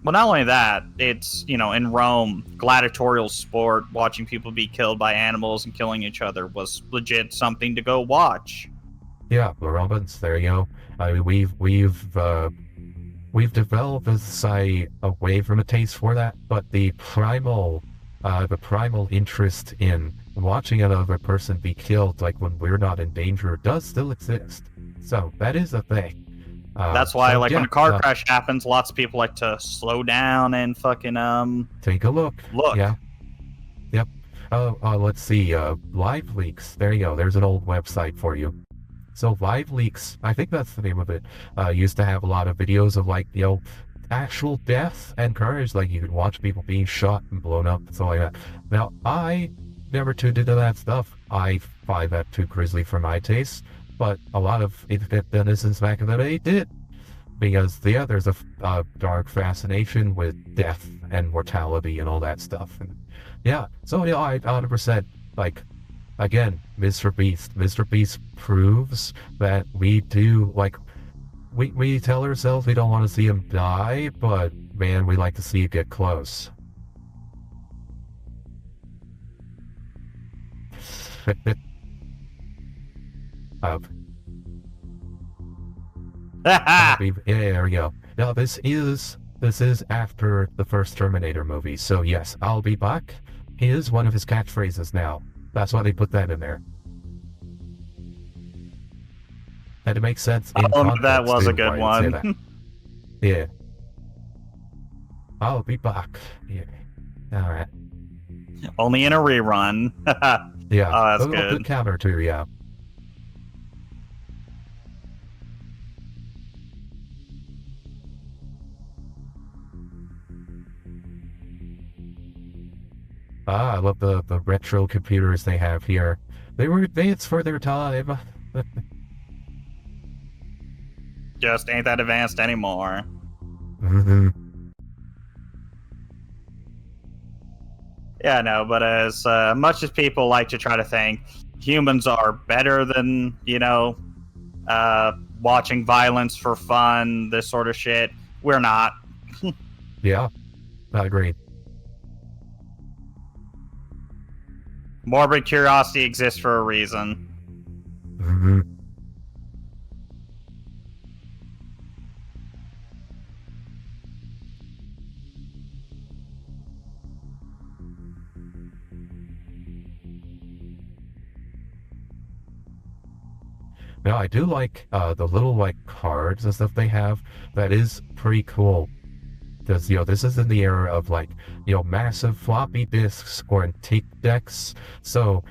S2: Well, not only that, it's, in Rome, gladiatorial sport, watching people be killed by animals and killing each other was legit something to go watch.
S1: Yeah, the Romans, there you go. I mean, we've developed a society away from a taste for that, but the primal interest in watching another person be killed, like when we're not in danger, does still exist. So that is a thing.
S2: That's why, when a car crash happens, lots of people like to slow down and fucking
S1: take a look. Yeah. Yep. Let's see. Live Leaks. There you go. There's an old website for you. So Live Leaks, I think that's the name of it, used to have a lot of videos of, like, actual death and carnage. Like, you could watch people being shot and blown up and stuff like that. Now, I never tuned into that stuff. I find that too grisly for my taste. But a lot of internet denizens back in the day did. Because, yeah, there's a dark fascination with death and mortality and all that stuff. And yeah, so yeah, I 100%, like, again, Mr. Beast. Mr. Beast proves that we do, like, we tell ourselves we don't want to see him die, but, man, we like to see it get close. Yeah, there we go. Now, this is after the first Terminator movie, so yes, I'll be back is one of his catchphrases now. That's why they put that in there. And it makes sense in context.
S2: That was a good one.
S1: Yeah. I'll be back. Yeah. Alright.
S2: Only in a rerun.
S1: Yeah.
S2: Oh, that's good.
S1: Good counter too, yeah. I love the retro computers they have here. They were advanced for their time.
S2: Just ain't that advanced anymore.
S1: Mm-hmm.
S2: Yeah, no, but as much as people like to try to think, humans are better than, watching violence for fun, this sort of shit. We're not.
S1: Yeah, I agree.
S2: Morbid curiosity exists for a reason.
S1: Mm-hmm. Now, I do like the little like cards and stuff they have. That is pretty cool. Because, this is in the era of like, massive floppy disks or in tape decks. So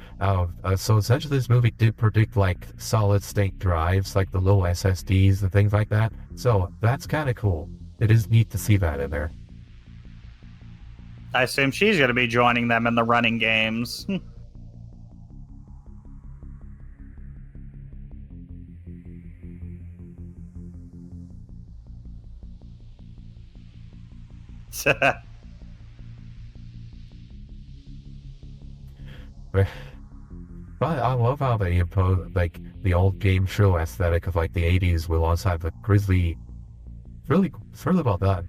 S1: essentially this movie did predict like solid state drives, like the little SSDs and things like that. So that's kind of cool. It is neat to see that in there.
S2: I assume she's going to be joining them in the running games.
S1: But I love how they impose like the old game show aesthetic of like the 80s with alongside the grisly. It's really well done.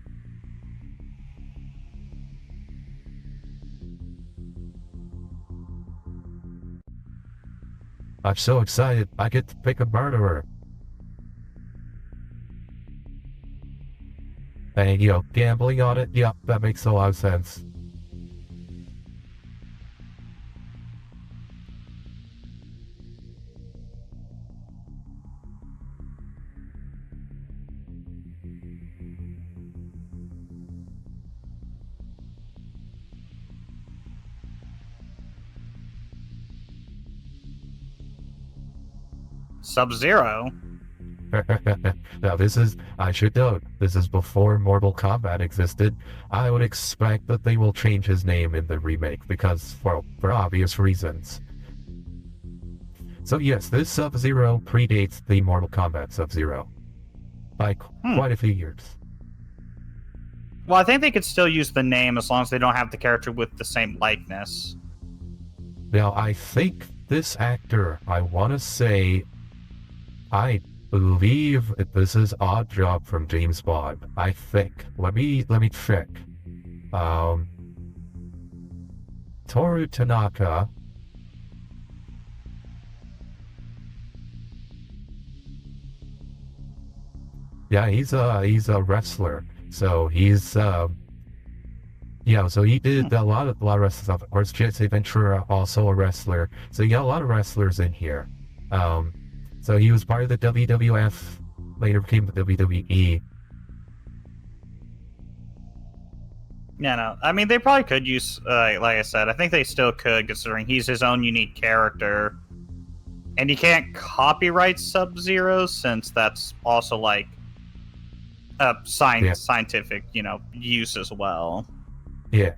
S1: I'm so excited. I get to pick a murderer. And, gambling on it, yeah, that makes a lot of sense.
S2: Sub-Zero?
S1: Now I should note, this is before Mortal Kombat existed. I would expect that they will change his name in the remake because, for obvious reasons. So yes, this Sub-Zero predates the Mortal Kombat Sub-Zero by quite a few years.
S2: Well, I think they could still use the name as long as they don't have the character with the same likeness.
S1: Now, I think this actor, I want to say, I believe this is Odd Job from James Bond. I think. Let me check. Toru Tanaka. Yeah, he's a wrestler. So he's so he did a lot of wrestling stuff. Of course, Jesse Ventura also a wrestler. So you got a lot of wrestlers in here. So he was part of the WWF, later became the WWE.
S2: Yeah, no. I mean, they probably could use, like I said, I think they still could, considering he's his own unique character. And you can't copyright Sub-Zero, since that's also, like, a scientific, use as well.
S1: Yeah.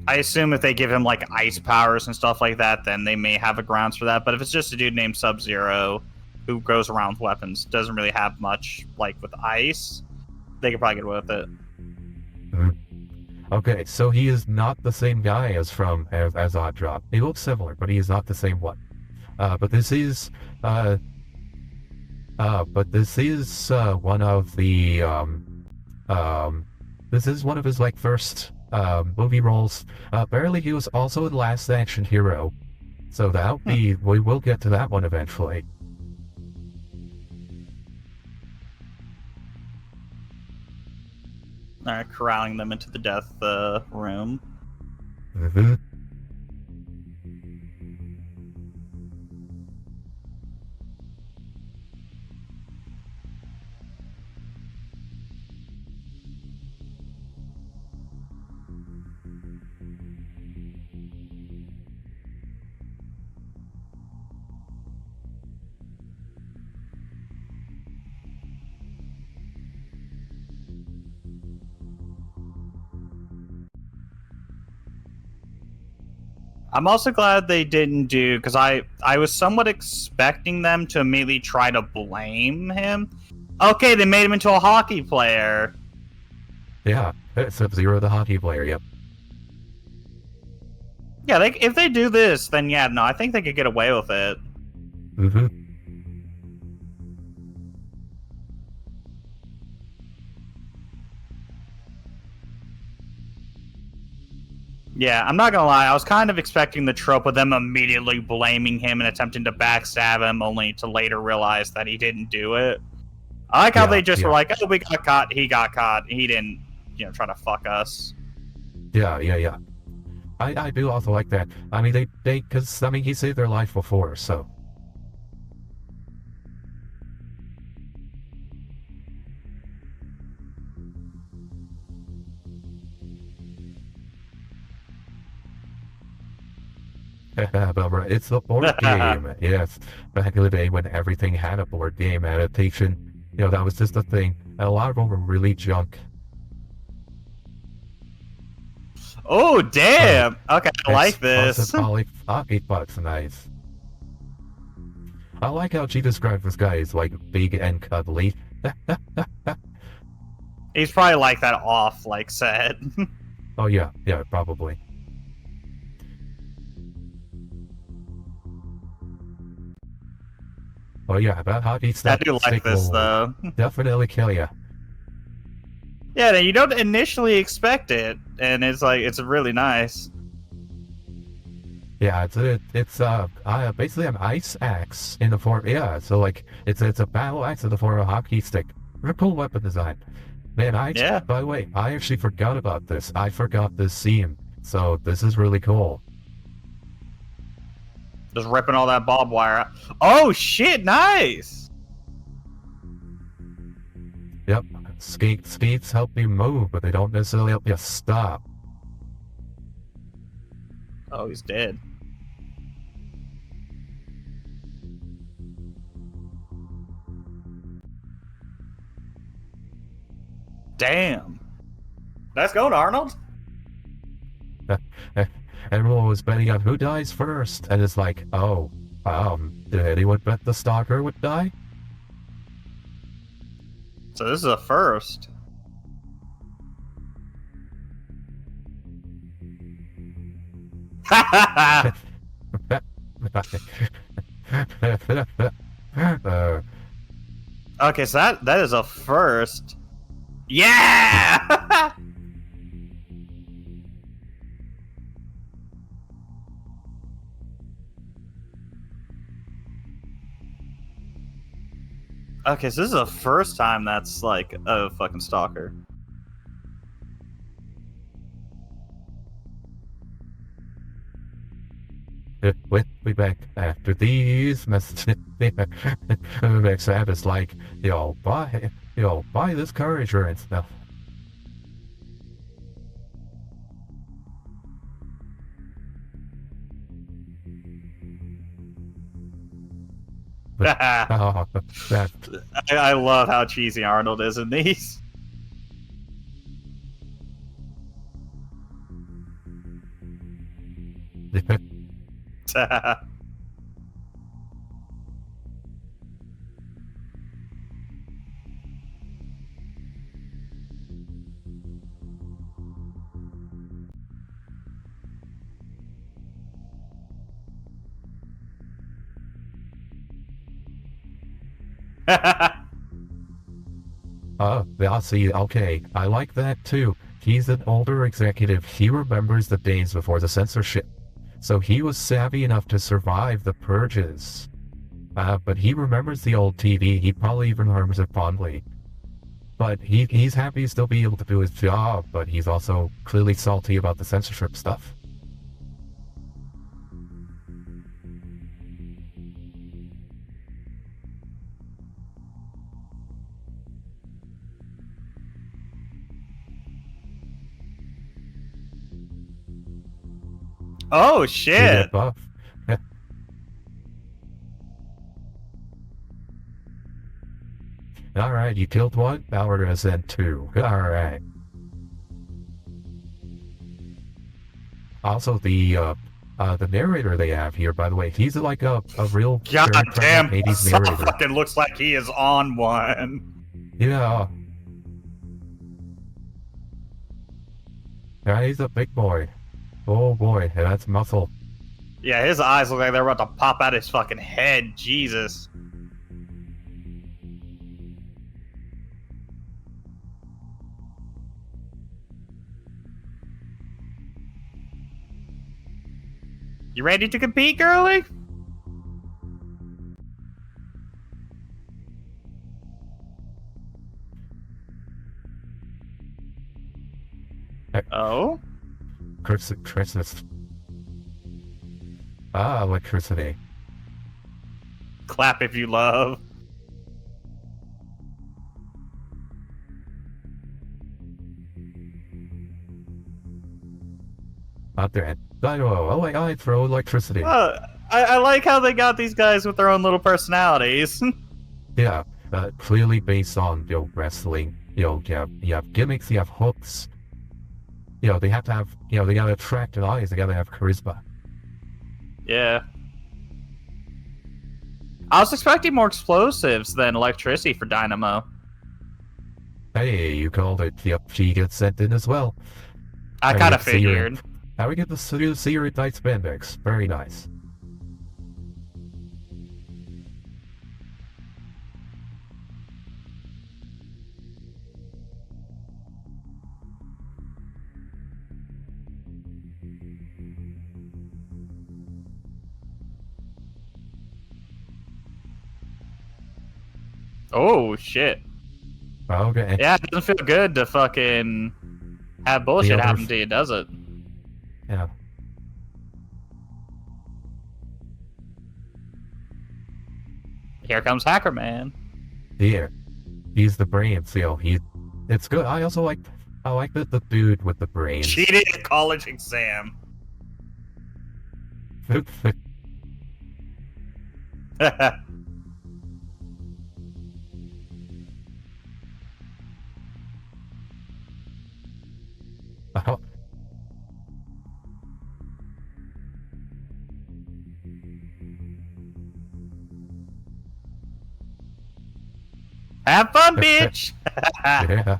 S2: I assume if they give him, like, ice powers and stuff like that, then they may have a grounds for that. But if it's just a dude named Sub-Zero who goes around with weapons, doesn't really have much, like, with ice, they could probably get away with it.
S1: Okay, so he is not the same guy as Odd Job. He looks similar, but he is not the same one. But this is one of the this is one of his like first movie roles. Apparently he was also in Last Action Hero, so we will get to that one eventually.
S2: Corralling them into the death room.
S1: Mm-hmm.
S2: I'm also glad they didn't do, because I was somewhat expecting them to immediately try to blame him. Okay, they made him into a hockey player.
S1: Yeah, Sub-Zero the hockey player, yep.
S2: Yeah, if they do this, then yeah, no, I think they could get away with it.
S1: Mm-hmm.
S2: Yeah, I'm not gonna lie, I was kind of expecting the trope of them immediately blaming him and attempting to backstab him, only to later realize that he didn't do it. I like how they just were like, oh, we got caught, he didn't, try to fuck us.
S1: Yeah. I do also like that. I mean, because, I mean, he saved their life before, so. But it's a board game. Yes, back in the day when everything had a board game adaptation, that was just a thing. And a lot of them were really junk.
S2: Oh, damn! Okay, I like this.
S1: $8 nice. I like how she described this guy as, like, big and cuddly.
S2: He's probably like that off, like, set.
S1: Oh, yeah, probably. Oh yeah, that hockey stick.
S2: I do like this though.
S1: Definitely kill you.
S2: Yeah, you don't initially expect it, and it's really nice.
S1: Yeah, it's basically an ice axe in the form. Yeah, so like it's a battle axe in the form of a hockey stick. Real cool weapon design. Man, by the way, I actually forgot about this. I forgot this scene, so this is really cool.
S2: Just ripping all that barbed wire out. Oh shit! Nice.
S1: Yep, skates help you move, but they don't necessarily help you stop.
S2: Oh, he's dead. Damn. Let's go, Arnold.
S1: Everyone was betting on who dies first, and it's like, oh, did anyone bet the stalker would die?
S2: So this is a first. Okay, so that is a first. Yeah! Okay, so this is the first time that's like a fucking stalker.
S1: We'll be back after these messages. Next app is like, buy this car insurance now.
S2: I love how cheesy Arnold is in these.
S1: I'll see. Okay, I like that too. He's an older executive. He remembers the days before the censorship. So he was savvy enough to survive the purges. But he remembers the old TV. He probably even remembers it fondly. But he's happy to still be able to do his job, but he's also clearly salty about the censorship stuff.
S2: Oh shit!
S1: Buff. Alright, you killed one, now we're gonna send two. Alright. Also, the narrator they have here, by the way, he's like a real
S2: goddamn
S1: 80s narrator.
S2: Fucking looks like he is on one.
S1: Yeah. Yeah, he's a big boy. Oh boy, that's muscle.
S2: Yeah, his eyes look like they're about to pop out his fucking head. Jesus. You ready to compete, girlie? Oh?
S1: Christmas. Ah, electricity.
S2: Clap if you love.
S1: Out there. Dynamo. Oh my god, throw electricity.
S2: I like how they got these guys with their own little personalities.
S1: Yeah, clearly based on, wrestling. You have gimmicks, you have hooks. They have to have, they gotta attract an audience, they gotta have charisma.
S2: Yeah. I was expecting more explosives than electricity for Dynamo.
S1: Hey, you called it. Yep, she gets sent in as well.
S2: I kind of figured.
S1: How we get the secret night spandex. Very nice.
S2: Oh, shit.
S1: Okay.
S2: Yeah, it doesn't feel good to fucking have bullshit happen to you, does it?
S1: Yeah.
S2: Here comes Hacker Man.
S1: Here. He's the brains, it's good. I like the dude with the brains.
S2: Cheated a college exam.
S1: Oh.
S2: Have fun, bitch!
S1: Yeah.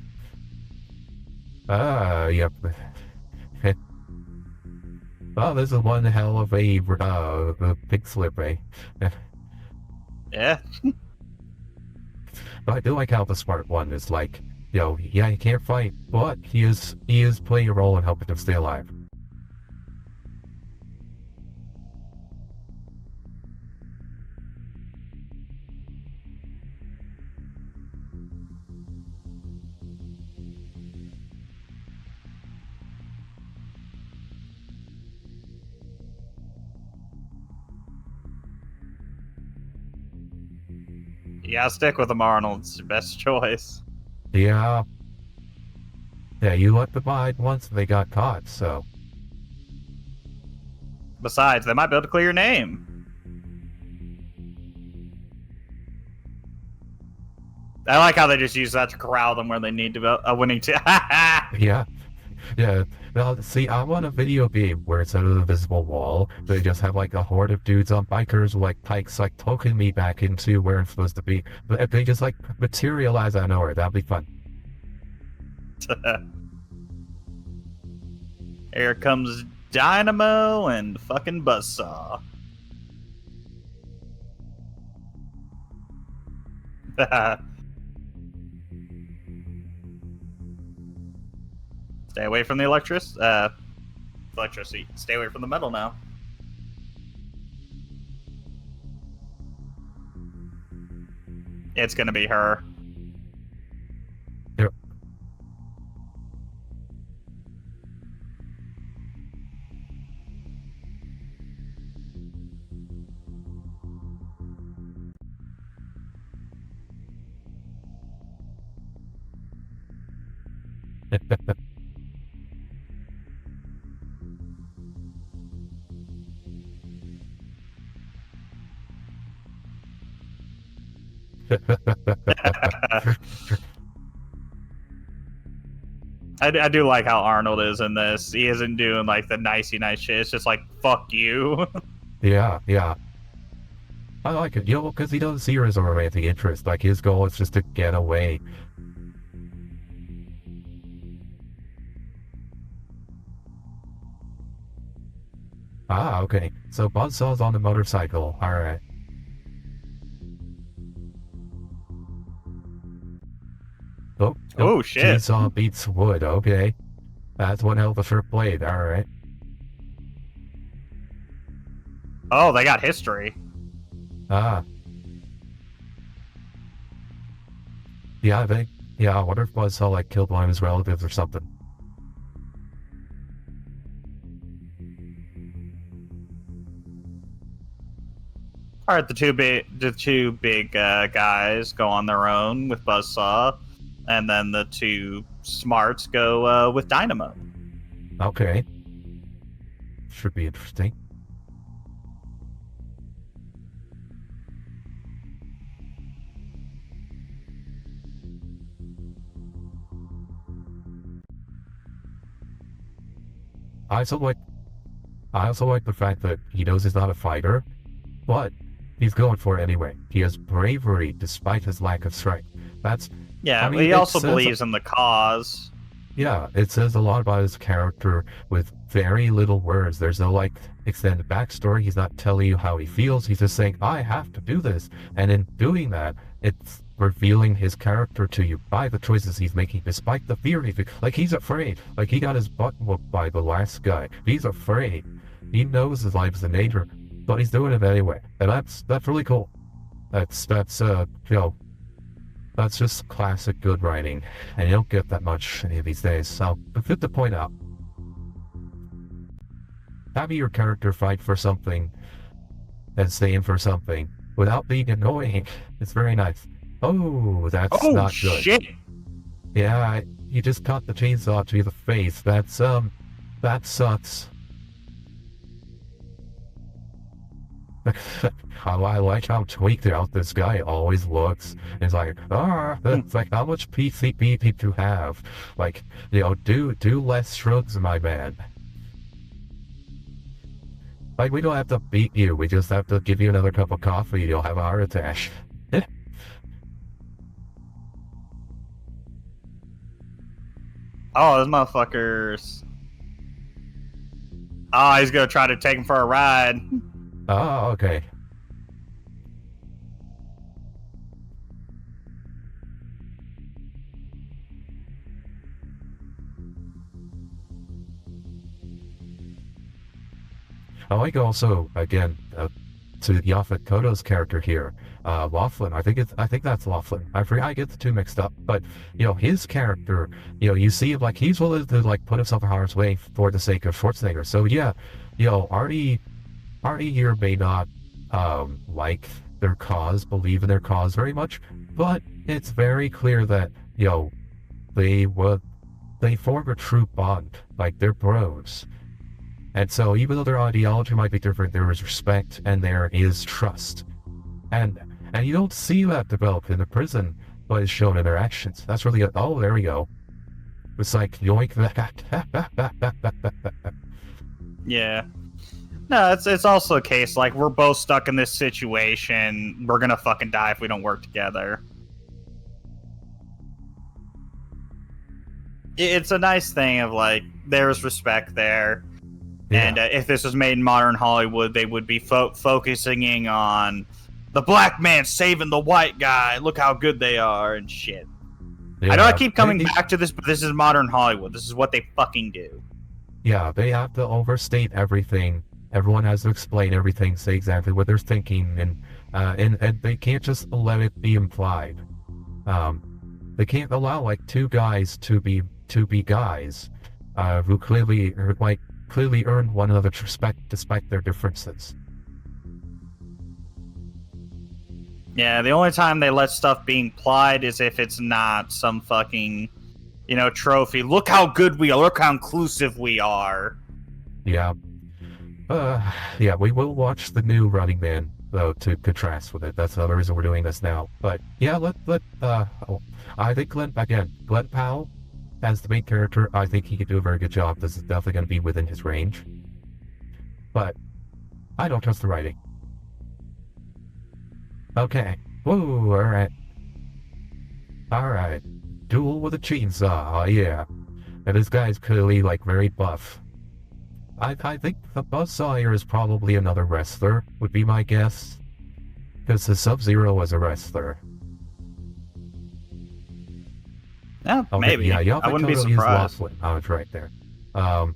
S1: Yep. Oh, this is one hell of a big slip, eh?
S2: Yeah.
S1: But I do like how the smart one is like, yeah, he can't fight, but he is playing a role in helping him stay alive.
S2: Yeah, stick with him, Arnold. It's your best choice.
S1: Yeah. Yeah, you left behind once they got caught, so.
S2: Besides, they might be able to clear your name. I like how they just use that to corral them where they need to be a winning team.
S1: Yeah. Yeah. Well, see, I want a video game where instead of the invisible wall, they just have like a horde of dudes on bikers with like pikes like poking me back into where I'm supposed to be. But if they just like materialize out of nowhere, that'd be fun.
S2: Here comes Dynamo and fucking Buzzsaw. Stay away from the electricity. Stay away from the metal now. It's gonna be her.
S1: Yep.
S2: I do like how Arnold is in this. He isn't doing like the nicey nice shit. It's just like, fuck you.
S1: Yeah. I like it, because he doesn't see her as a romantic interest. Like, his goal is just to get away. Ah, okay. So Buzzsaw's on the motorcycle. Alright. Oh,
S2: Oh shit!
S1: chainsaw beats wood. Okay. That's one hell of a sharp blade. Alright.
S2: Oh, they got history.
S1: Ah. Yeah, I think. Yeah, I wonder if Buzzsaw, like, killed one of his relatives or something.
S2: All right, the two big guys go on their own with Buzzsaw, and then the two smarts go with Dynamo.
S1: Okay. Should be interesting. I also like I also like the fact that he knows he's not a fighter, but he's going for it anyway. He has bravery despite his lack of strength. That's
S2: Yeah,
S1: I
S2: but
S1: mean,
S2: he
S1: it
S2: also
S1: says
S2: believes in the cause.
S1: yeah, it says a lot about his character with very little words. There's no like extended backstory. He's not telling you how he feels. He's just saying, I have to do this. And in doing that, it's revealing his character to you by the choices he's making, despite the fear he like he's afraid. Like he got his butt whooped by the last guy. He's afraid. He knows his life's in danger, but he's doing it anyway. And that's really cool. That's you know, that's just classic good writing, and you don't get that much any of these days. So, but good to point out. Having your character fight for something and stand for something without being annoying is very nice. Oh, that's
S2: Oh
S1: not good.
S2: shit!
S1: Yeah, you just caught the chainsaw to the face. That sucks. I like how tweaked out this guy always looks. It's like, it's like, how much PCP do you have? Like, you know, do less shrugs, my man. Like, we don't have to beat you, we just have to give you another cup of coffee, you'll have a heart attack.
S2: Oh, those motherfuckers. Oh, he's gonna try to take him for a ride.
S1: Oh, okay. I like also, again, to Yaphet Koto's character here, Laughlin. I think that's Laughlin. I forget, I get the two mixed up. But, you know, his character, you know, you see like he's willing to like put himself in harm's way for the sake of Schwarzenegger. So yeah, you know, Arnie here may not like their cause, believe in their cause very much, but it's very clear that, you know, they form a true bond, like they're bros. And so even though their ideology might be different, there is respect and there is trust. And you don't see that develop in the prison, but it's shown in their actions. That's really good. Oh, there we go. It's like yoink that.
S2: Yeah. No, it's also a case like we're both stuck in this situation. We're gonna fucking die if we don't work together. It's a nice thing of like there's respect there.
S1: Yeah.
S2: And if this was made in modern Hollywood, they would be focusing on the black man saving the white guy. Look how good they are and shit.
S1: Yeah,
S2: I know I keep coming back to this, but this is modern Hollywood. This is what they fucking do.
S1: Yeah, they have to overstate everything. Everyone has to explain everything, say exactly what they're thinking, and they can't just let it be implied. They can't allow like two guys to be guys, who clearly earn one another's respect despite their differences.
S2: Yeah, the only time they let stuff be implied is if it's not some fucking, you know, trophy. Look how good we are. Look how inclusive we are.
S1: Yeah. Yeah, we will watch the new Running Man, though, to contrast with it. That's another reason we're doing this now. But, yeah, I think Glenn Powell, as the main character, I think he could do a very good job. This is definitely going to be within his range. But, I don't trust the writing. Okay. Whoa, alright. Alright. Duel with a chainsaw, oh yeah. And this guy's clearly, like, very buff. I think the Buzzsaw here is probably another wrestler, would be my guess. Because the Sub-Zero was a wrestler.
S2: Yeah,
S1: Okay,
S2: maybe.
S1: yeah,
S2: I wouldn't be
S1: totally is
S2: surprised.
S1: Laughlin. I was right there. Um,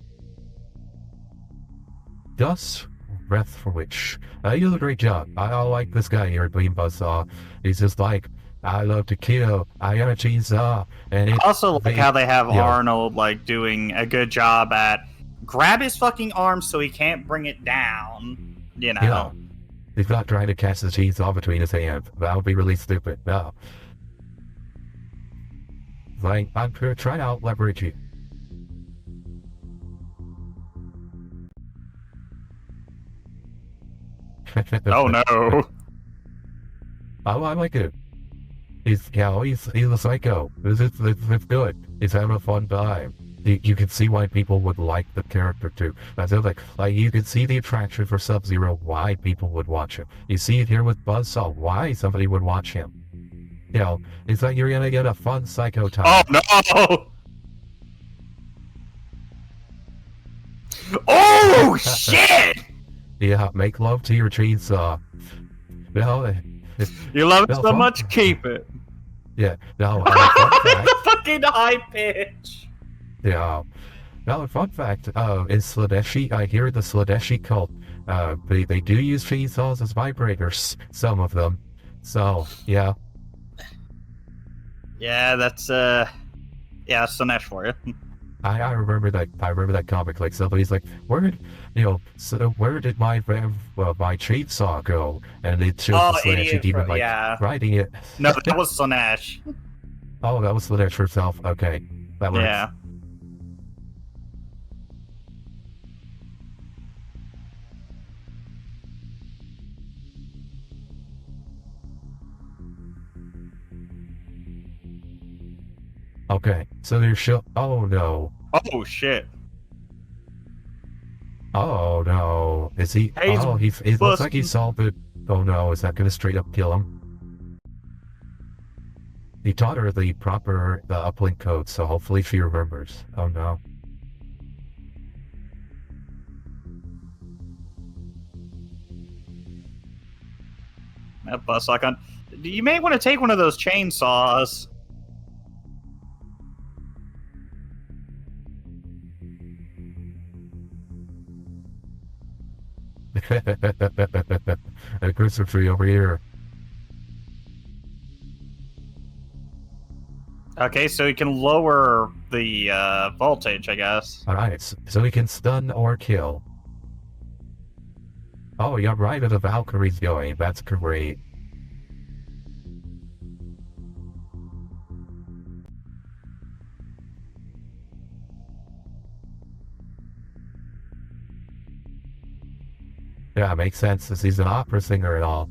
S1: Gus Breathwich. He does a great job. I like this guy here being Buzzsaw. He's just like, I love to kill. I am a chainsaw. And
S2: I
S1: it,
S2: also like how they have
S1: you know,
S2: Arnold like doing a good job at grab his fucking arm so he can't bring it down. You
S1: yeah.
S2: know.
S1: He's not trying to catch the chainsaw between his hands. That would be really stupid. No. Like, I'm trying to out leverage you.
S2: Oh no.
S1: I like it. He's a psycho. It's good. He's having a fun time. You can see why people would like the character too. That's the other thing. Like, you can see the attraction for Sub-Zero, why people would watch him. You see it here with Buzzsaw, why somebody would watch him. You know, it's like you're gonna get a fun psycho time.
S2: Oh no. Oh shit!
S1: Yeah, make love to your chainsaw. No,
S2: You love it
S1: no,
S2: so much, keep it.
S1: Yeah, no, fun fact.
S2: Fucking high pitch.
S1: Yeah. Now, fun fact, in Sladeshi, I hear the Sladeshi cult, they do use chainsaws as vibrators, some of them. So, yeah.
S2: Yeah, that's Slanesh for you.
S1: I remember that comic, like, somebody's like, where did my chainsaw go? And it shows the Sladeshi demon, like, riding it.
S2: No, that was Slanesh.
S1: Oh, that was Sladesh herself, okay. That works.
S2: Yeah.
S1: Okay, so there's oh no.
S2: Oh shit.
S1: Oh no. Is he?
S2: Hey,
S1: oh, it looks like he solved it. Oh no, is that gonna straight up kill him? He taught her the uplink code, so hopefully she remembers. Oh no.
S2: That bus like on. You may want to take one of those chainsaws.
S1: A Christmas tree over here.
S2: Okay, so you can lower the voltage, I guess.
S1: Alright, so he can stun or kill. Oh, you're right where the Valkyrie's going. That's great. Yeah, it makes sense since he's an opera singer and all.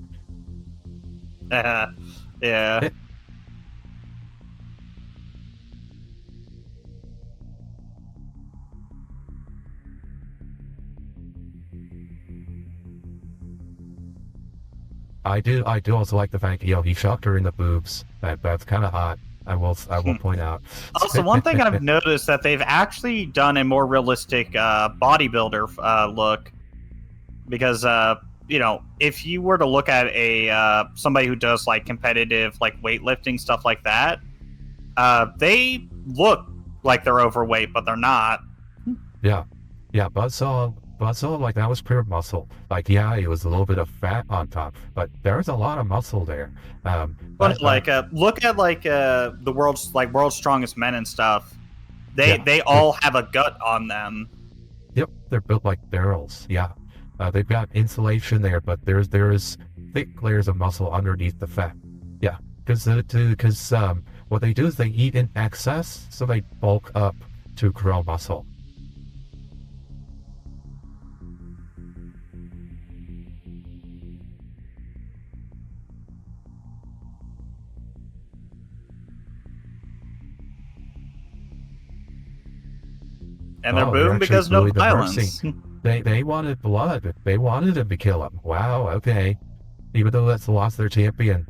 S2: Yeah.
S1: I do also like the fact, he shocked her in the boobs. That's kind of hot. I will point out.
S2: Also, one thing I've noticed that they've actually done a more realistic bodybuilder look, because if you were to look at a somebody who does like competitive like weightlifting stuff like that, they look like they're overweight, but they're not.
S1: Yeah, Buzzsaw, like, that was pure muscle. Like, yeah, it was a little bit of fat on top, but there's a lot of muscle there.
S2: But look at like the world's strongest men and stuff. They all have a gut on them.
S1: Yep, they're built like barrels. Yeah, they've got insulation there, but there's thick layers of muscle underneath the fat. Yeah, because what they do is they eat in excess, so they bulk up to grow muscle.
S2: And they're boom because no violence.
S1: They wanted blood. They wanted him to kill him. Wow, okay. Even though that's lost their champion.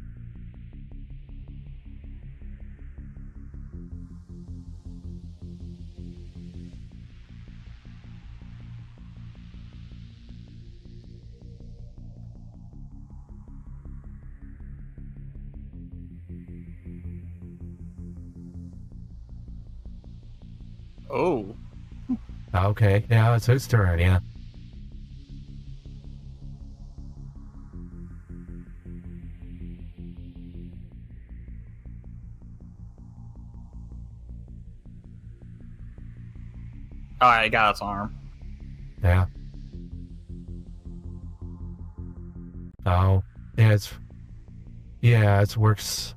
S2: Oh.
S1: Okay, yeah, it's his turn, yeah.
S2: Alright, got its arm.
S1: Yeah. Oh, yeah, it works.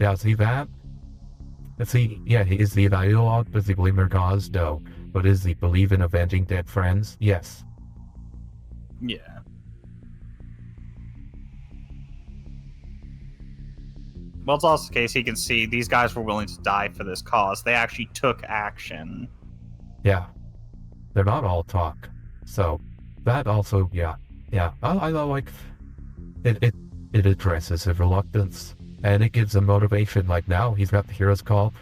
S1: Yeah, see that? See, yeah, is the ideologue? Does he believe in their gods? No. But does he believe in avenging dead friends? Yes.
S2: Yeah. Well, it's also the case he can see these guys were willing to die for this cause. They actually took action.
S1: Yeah. They're not all talk. So, that also, yeah. Yeah. I like, it, it addresses his reluctance. And it gives him motivation. Like now, he's got the hero's call.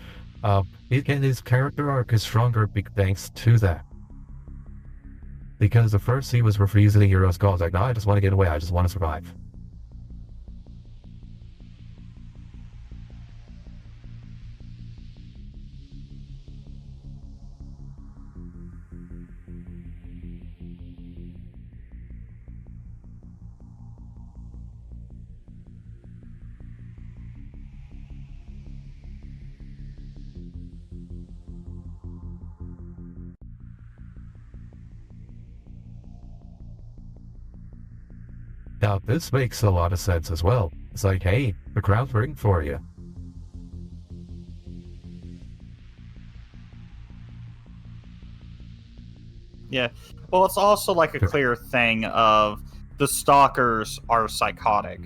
S1: And his character arc is stronger thanks to that. Because at first he was refusing the hero's call. He's like, no, I just want to get away. I just want to survive. Now, this makes a lot of sense as well. It's like, hey, the crowd's rooting for you.
S2: Yeah. Well, it's also like a clear thing of the stalkers are psychotic.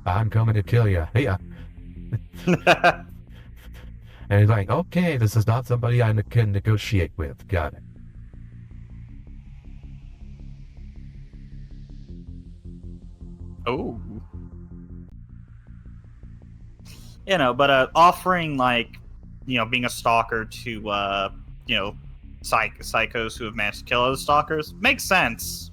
S1: I'm coming to kill you. Yeah. And he's like, okay, this is not somebody I can negotiate with. Got it.
S2: Oh. You know, but offering like, you know, being a stalker to you know, psychos who have managed to kill other stalkers makes sense.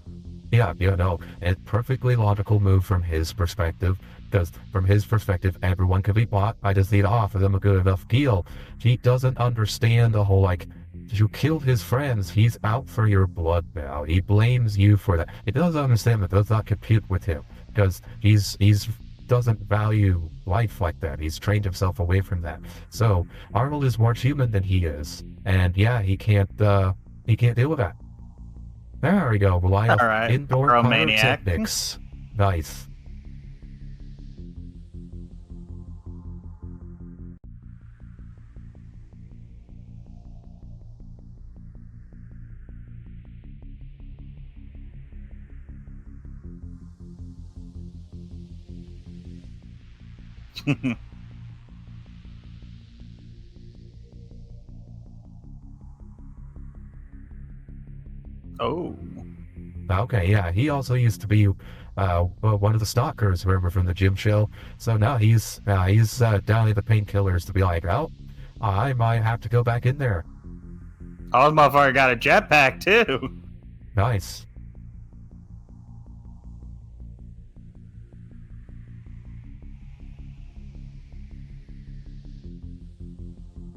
S1: Yeah, you know, it's perfectly logical move from his perspective. Because from his perspective, everyone can be bought. I just need to offer them a good enough deal. He doesn't understand the whole, like, you killed his friends. He's out for your blood now. He blames you for that. He doesn't understand that. Does not compute with him. Because he's doesn't value life like that. He's trained himself away from that. So Arnold is more human than he is. And yeah, he can't deal with that. There we go. Rely on
S2: All right,
S1: indoor
S2: pyromaniac.
S1: pyrotechnics. Nice.
S2: Oh.
S1: Okay, yeah, he also used to be one of the stalkers, remember, from the gym show. So now he's down in the painkillers to be like, oh, I might have to go back in there.
S2: Oh, this motherfucker got a jetpack too.
S1: Nice.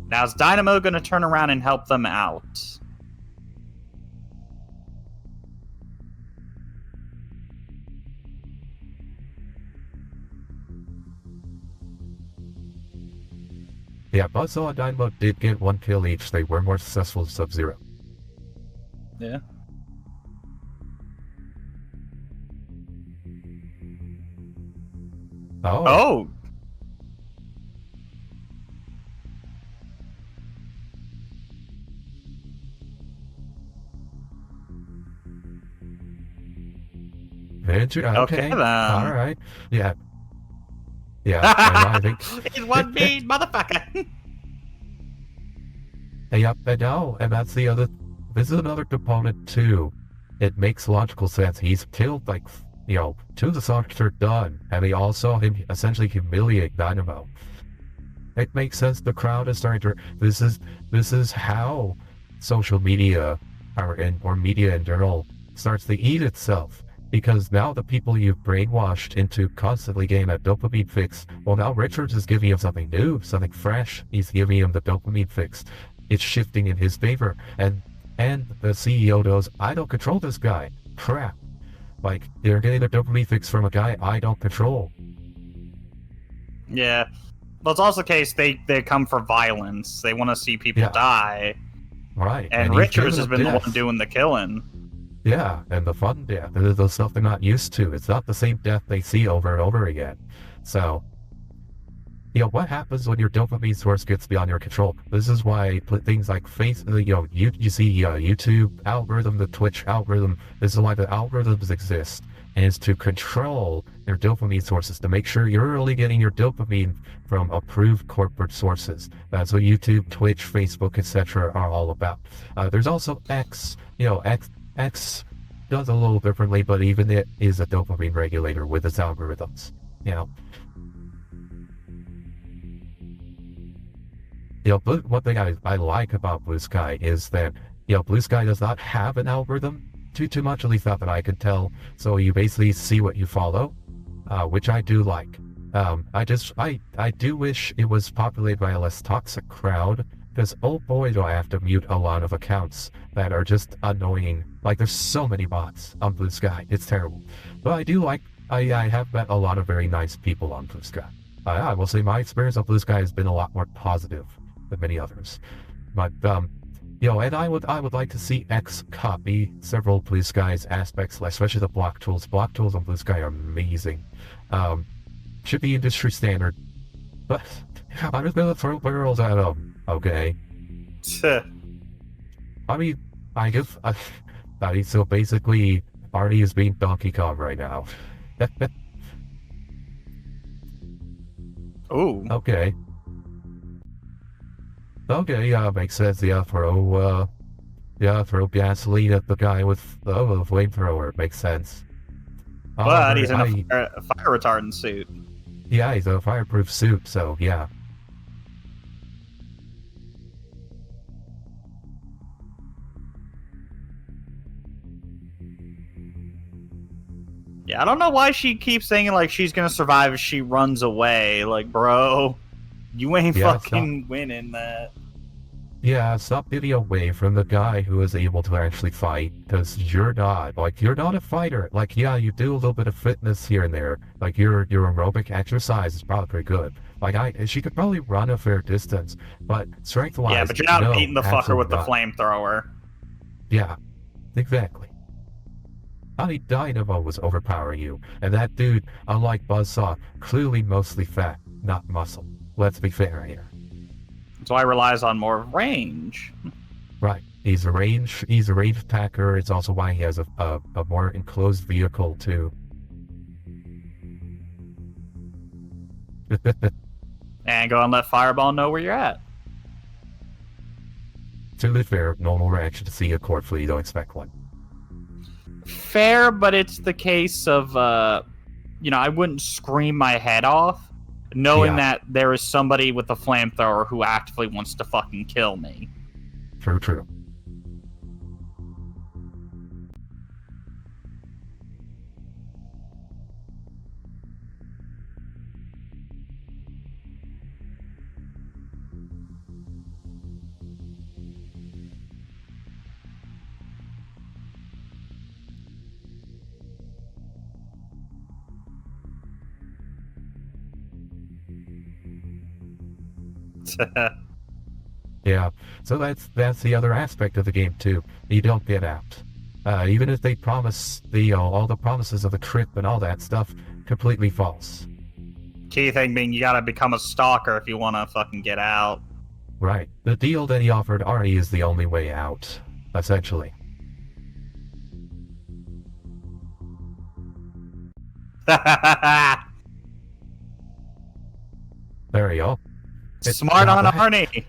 S2: Now is Dynamo going to turn around and help them out?
S1: Yeah, Buzzsaw and Dynamo did get one kill each. They were more successful than Sub-Zero.
S2: Yeah.
S1: Oh.
S2: Oh.
S1: Okay.
S2: then.
S1: All right. Yeah. Yeah. And I think.
S2: It's one mean motherfucker.
S1: Yep. And no. And that's the other. This is another component too. It makes logical sense. He's killed like, two of the songs are done, and we all saw him essentially humiliate Dynamo. It makes sense. The crowd is starting to. This is how social media, or media in general, starts to eat itself. Because now the people you've brainwashed into constantly getting that dopamine fix, well, now Richards is giving him something new, something fresh. He's giving him the dopamine fix. It's shifting in his favor, and the CEO knows, I don't control this guy. Crap. Like, they're getting a dopamine fix from a guy I don't control.
S2: Yeah. Well, it's also the case they come for violence. They want to see people die.
S1: Right.
S2: And Richards has been the one doing the killing.
S1: Yeah, and the fun death. The stuff they're not used to. It's not the same death they see over and over again. So, what happens when your dopamine source gets beyond your control? This is why things like you see YouTube algorithm, the Twitch algorithm. This is why the algorithms exist, and it's to control your dopamine sources, to make sure you're only getting your dopamine from approved corporate sources. That's what YouTube, Twitch, Facebook, etc. are all about. There's also X. X does a little differently, but even it is a dopamine regulator with its algorithms. But one thing I like about Blue Sky is that, Blue Sky does not have an algorithm too much, at least not that I can tell. So you basically see what you follow, which I do like. I do wish it was populated by a less toxic crowd, because oh boy do I have to mute a lot of accounts that are just annoying. Like, there's so many bots on Blue Sky, it's terrible. But I do like, I have met a lot of very nice people on Blue Sky. I will say my experience on Blue Sky has been a lot more positive than many others. But, and I would like to see X copy several Blue Sky's aspects, especially the block tools. Block tools on Blue Sky are amazing. Should be industry standard. But I'm just gonna throw barrels at them, okay? I mean, I guess, so basically, Arnie is being Donkey Kong right now.
S2: Ooh.
S1: Okay. Okay, makes sense. Throw gasoline at the guy with the flamethrower. Makes sense.
S2: But he's in a fire retardant suit.
S1: Yeah, he's in a fireproof suit, so yeah.
S2: Yeah, I don't know why she keeps saying like she's gonna survive if she runs away. Like, bro, you ain't fucking winning that.
S1: Yeah, stop getting away from the guy who is able to actually fight, because you're not a fighter. Like, yeah, you do a little bit of fitness here and there. Like, your aerobic exercise is probably pretty good. Like, she could probably run a fair distance, but strength-wise,
S2: yeah, but you're not beating the fucker with the flamethrower.
S1: Yeah, exactly. Dynamo was overpowering you, and that dude, unlike Buzzsaw, clearly mostly fat, not muscle. Let's be fair here.
S2: So I relies on more range.
S1: Right. He's a range attacker. It's also why he has a more enclosed vehicle too.
S2: And go and let Fireball know where you're at.
S1: To be fair, normal reaction to see a court flee, you don't expect one.
S2: Fair, but it's the case of, I wouldn't scream my head off knowing that there is somebody with a flamethrower who actively wants to fucking kill me.
S1: True. Yeah, so that's the other aspect of the game too. You don't get out. Even if they promise all the promises of the trip and all that stuff, completely false.
S2: Key thing being you gotta become a stalker if you wanna fucking get out.
S1: Right. The deal that he offered Arnie is the only way out, essentially. There you go.
S2: Smart
S1: Now
S2: on
S1: that-
S2: Arnie.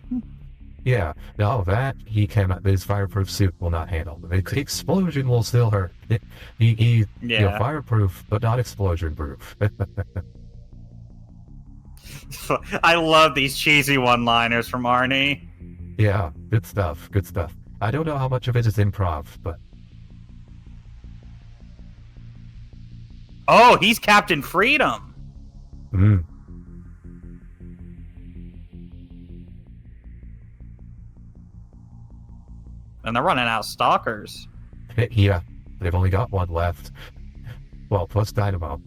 S1: Yeah, no, that he cannot. His fireproof suit will not handle. The explosion will still hurt. You know,
S2: Yeah.
S1: fireproof, but not explosion proof.
S2: I love these cheesy one-liners from Arnie.
S1: Yeah, good stuff. Good stuff. I don't know how much of it is improv, but
S2: Oh, he's Captain Freedom.
S1: mm,
S2: And they're running out of stalkers.
S1: yeah, they've only got one left. Well, plus Dynamo.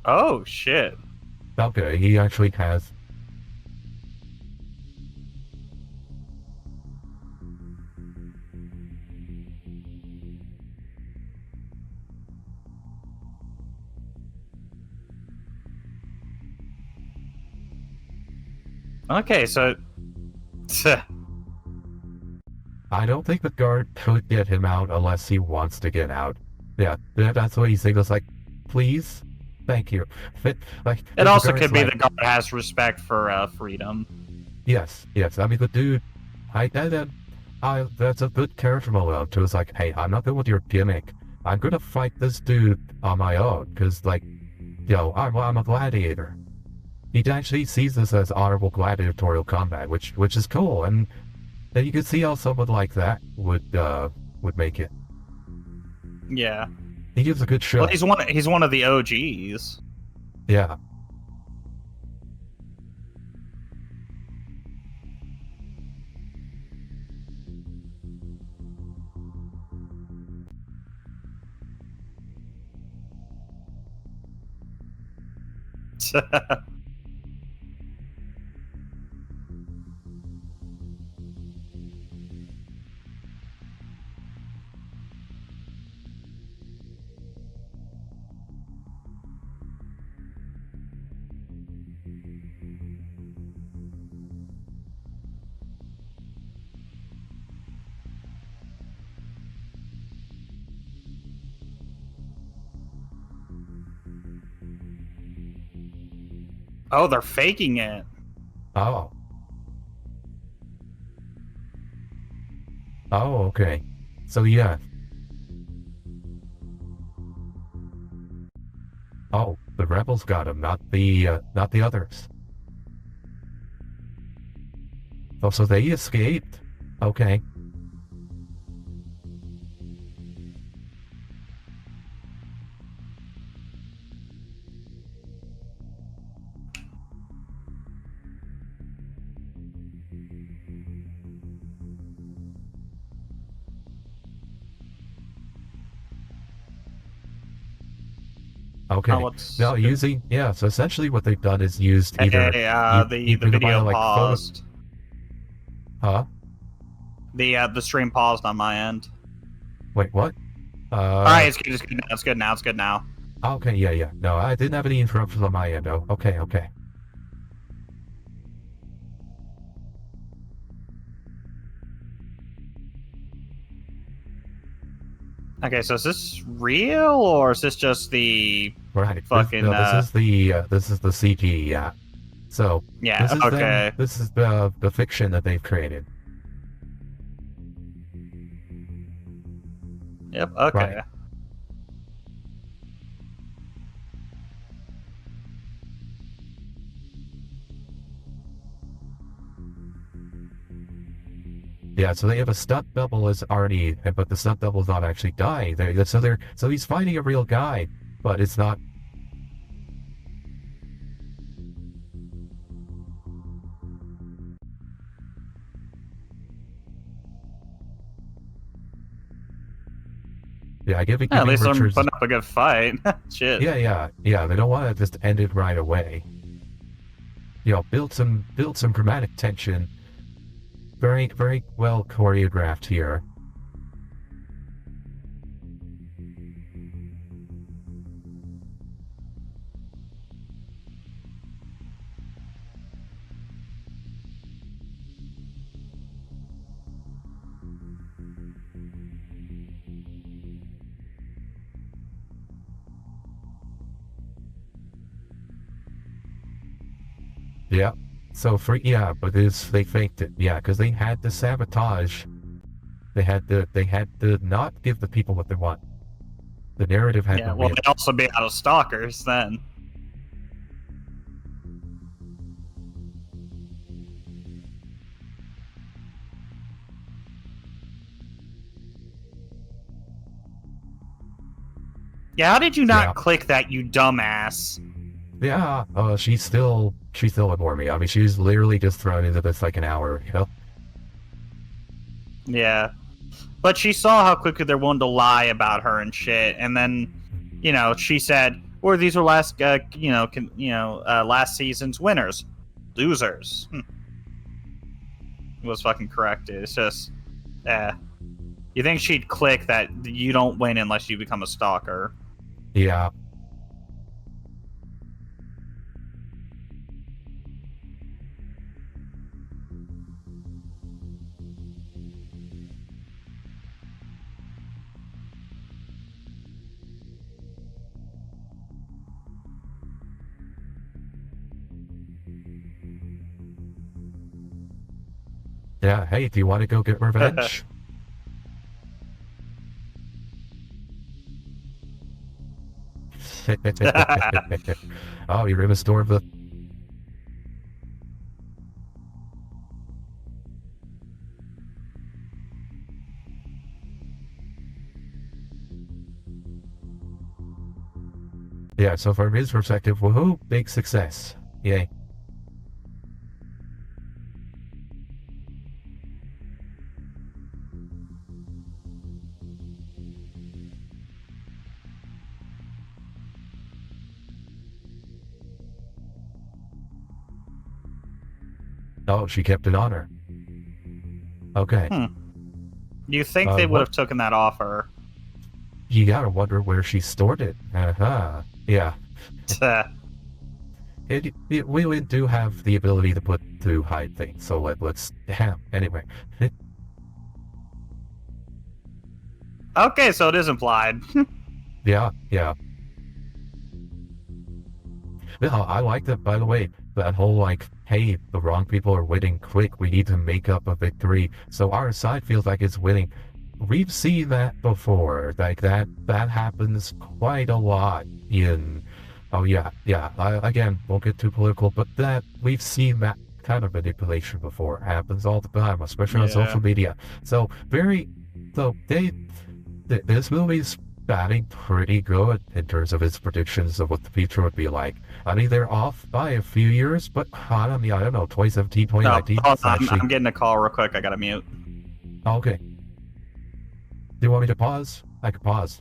S2: Oh, shit.
S1: Okay, he actually has.
S2: Okay, so...
S1: I don't think the guard could get him out unless he wants to get out. Yeah, that's what he's saying. It's like, please, thank you. Like,
S2: It also could be
S1: like,
S2: the guard has respect for freedom.
S1: Yes, yes. I mean, the dude, that's a good character moment too. It's like, hey, I'm not going with your gimmick. I'm gonna fight this dude on my own, because, like, you know, I'm a gladiator. He actually sees this as honorable gladiatorial combat, which is cool, and then you can see how someone like that would make it.
S2: Yeah.
S1: He gives a good show.
S2: Well, he's one of the OGs.
S1: Yeah.
S2: Oh, they're faking it.
S1: Oh. Oh, okay. So yeah. Oh, the rebels got him, not the others. Oh, so they escaped. Okay. Okay.
S2: Oh, what's...
S1: Now using so essentially what they've done is used either
S2: Hey, the video
S1: like,
S2: paused.
S1: Huh?
S2: The stream paused on my end.
S1: Wait, what?
S2: Alright, it's good. It's good now.
S1: Okay, yeah. No, I didn't have any interruptions on my end. Oh, okay.
S2: Okay, so is this real or is this just the
S1: Right.
S2: fucking?
S1: This is the CG. Yeah. So
S2: Yeah.
S1: this is
S2: Okay.
S1: this is the fiction that they've created.
S2: Yep. Okay.
S1: Right. Yeah, so they have a stunt double as Arnie, but the stunt double's not actually dying. So he's fighting a real guy, but it's not. Yeah,
S2: At least I'm
S1: Richards.
S2: putting up a good fight. Shit.
S1: Yeah. They don't want to just end it right away. build some dramatic tension. Very, very well choreographed here. Yeah. So but they faked it. Yeah, because they had to sabotage. They had to not give the people what they want. The narrative had to
S2: well,
S1: win.
S2: they'd also be out of stalkers then. Yeah, how did you not click that, you dumbass?
S1: Yeah, she's still annoying me. I mean, she's literally just thrown into this like an hour, you know?
S2: Yeah. But she saw how quickly they're willing to lie about her and shit, and then, she said, "Well, these are last season's winners, losers." Was fucking corrected. It's just, you think she'd click that you don't win unless you become a stalker?
S1: Yeah. Yeah, hey, do you want to go get revenge? Oh, you're in a storm the... Yeah, so from his perspective, woohoo, big success. Yay. Oh, she kept it on her. Okay.
S2: You think they would have taken that off her?
S1: You gotta wonder where she stored it. Yeah. We do have the ability to hide things, so let's anyway.
S2: Okay, so it is implied.
S1: Yeah. Well, I like that, by the way, that whole, like, hey, the wrong people are winning quick, we need to make up a victory, so our side feels like it's winning. We've seen that before, like, that happens quite a lot in, again, won't get too political, but we've seen that kind of manipulation before. It happens all the time, especially on social media. So, this movie's batting pretty good in terms of its predictions of what the future would be like. I mean, they're off by a few years, but I don't know, 2017, 2019.
S2: No, I'm getting a call real quick. I gotta mute.
S1: Okay. Do you want me to pause? I can pause.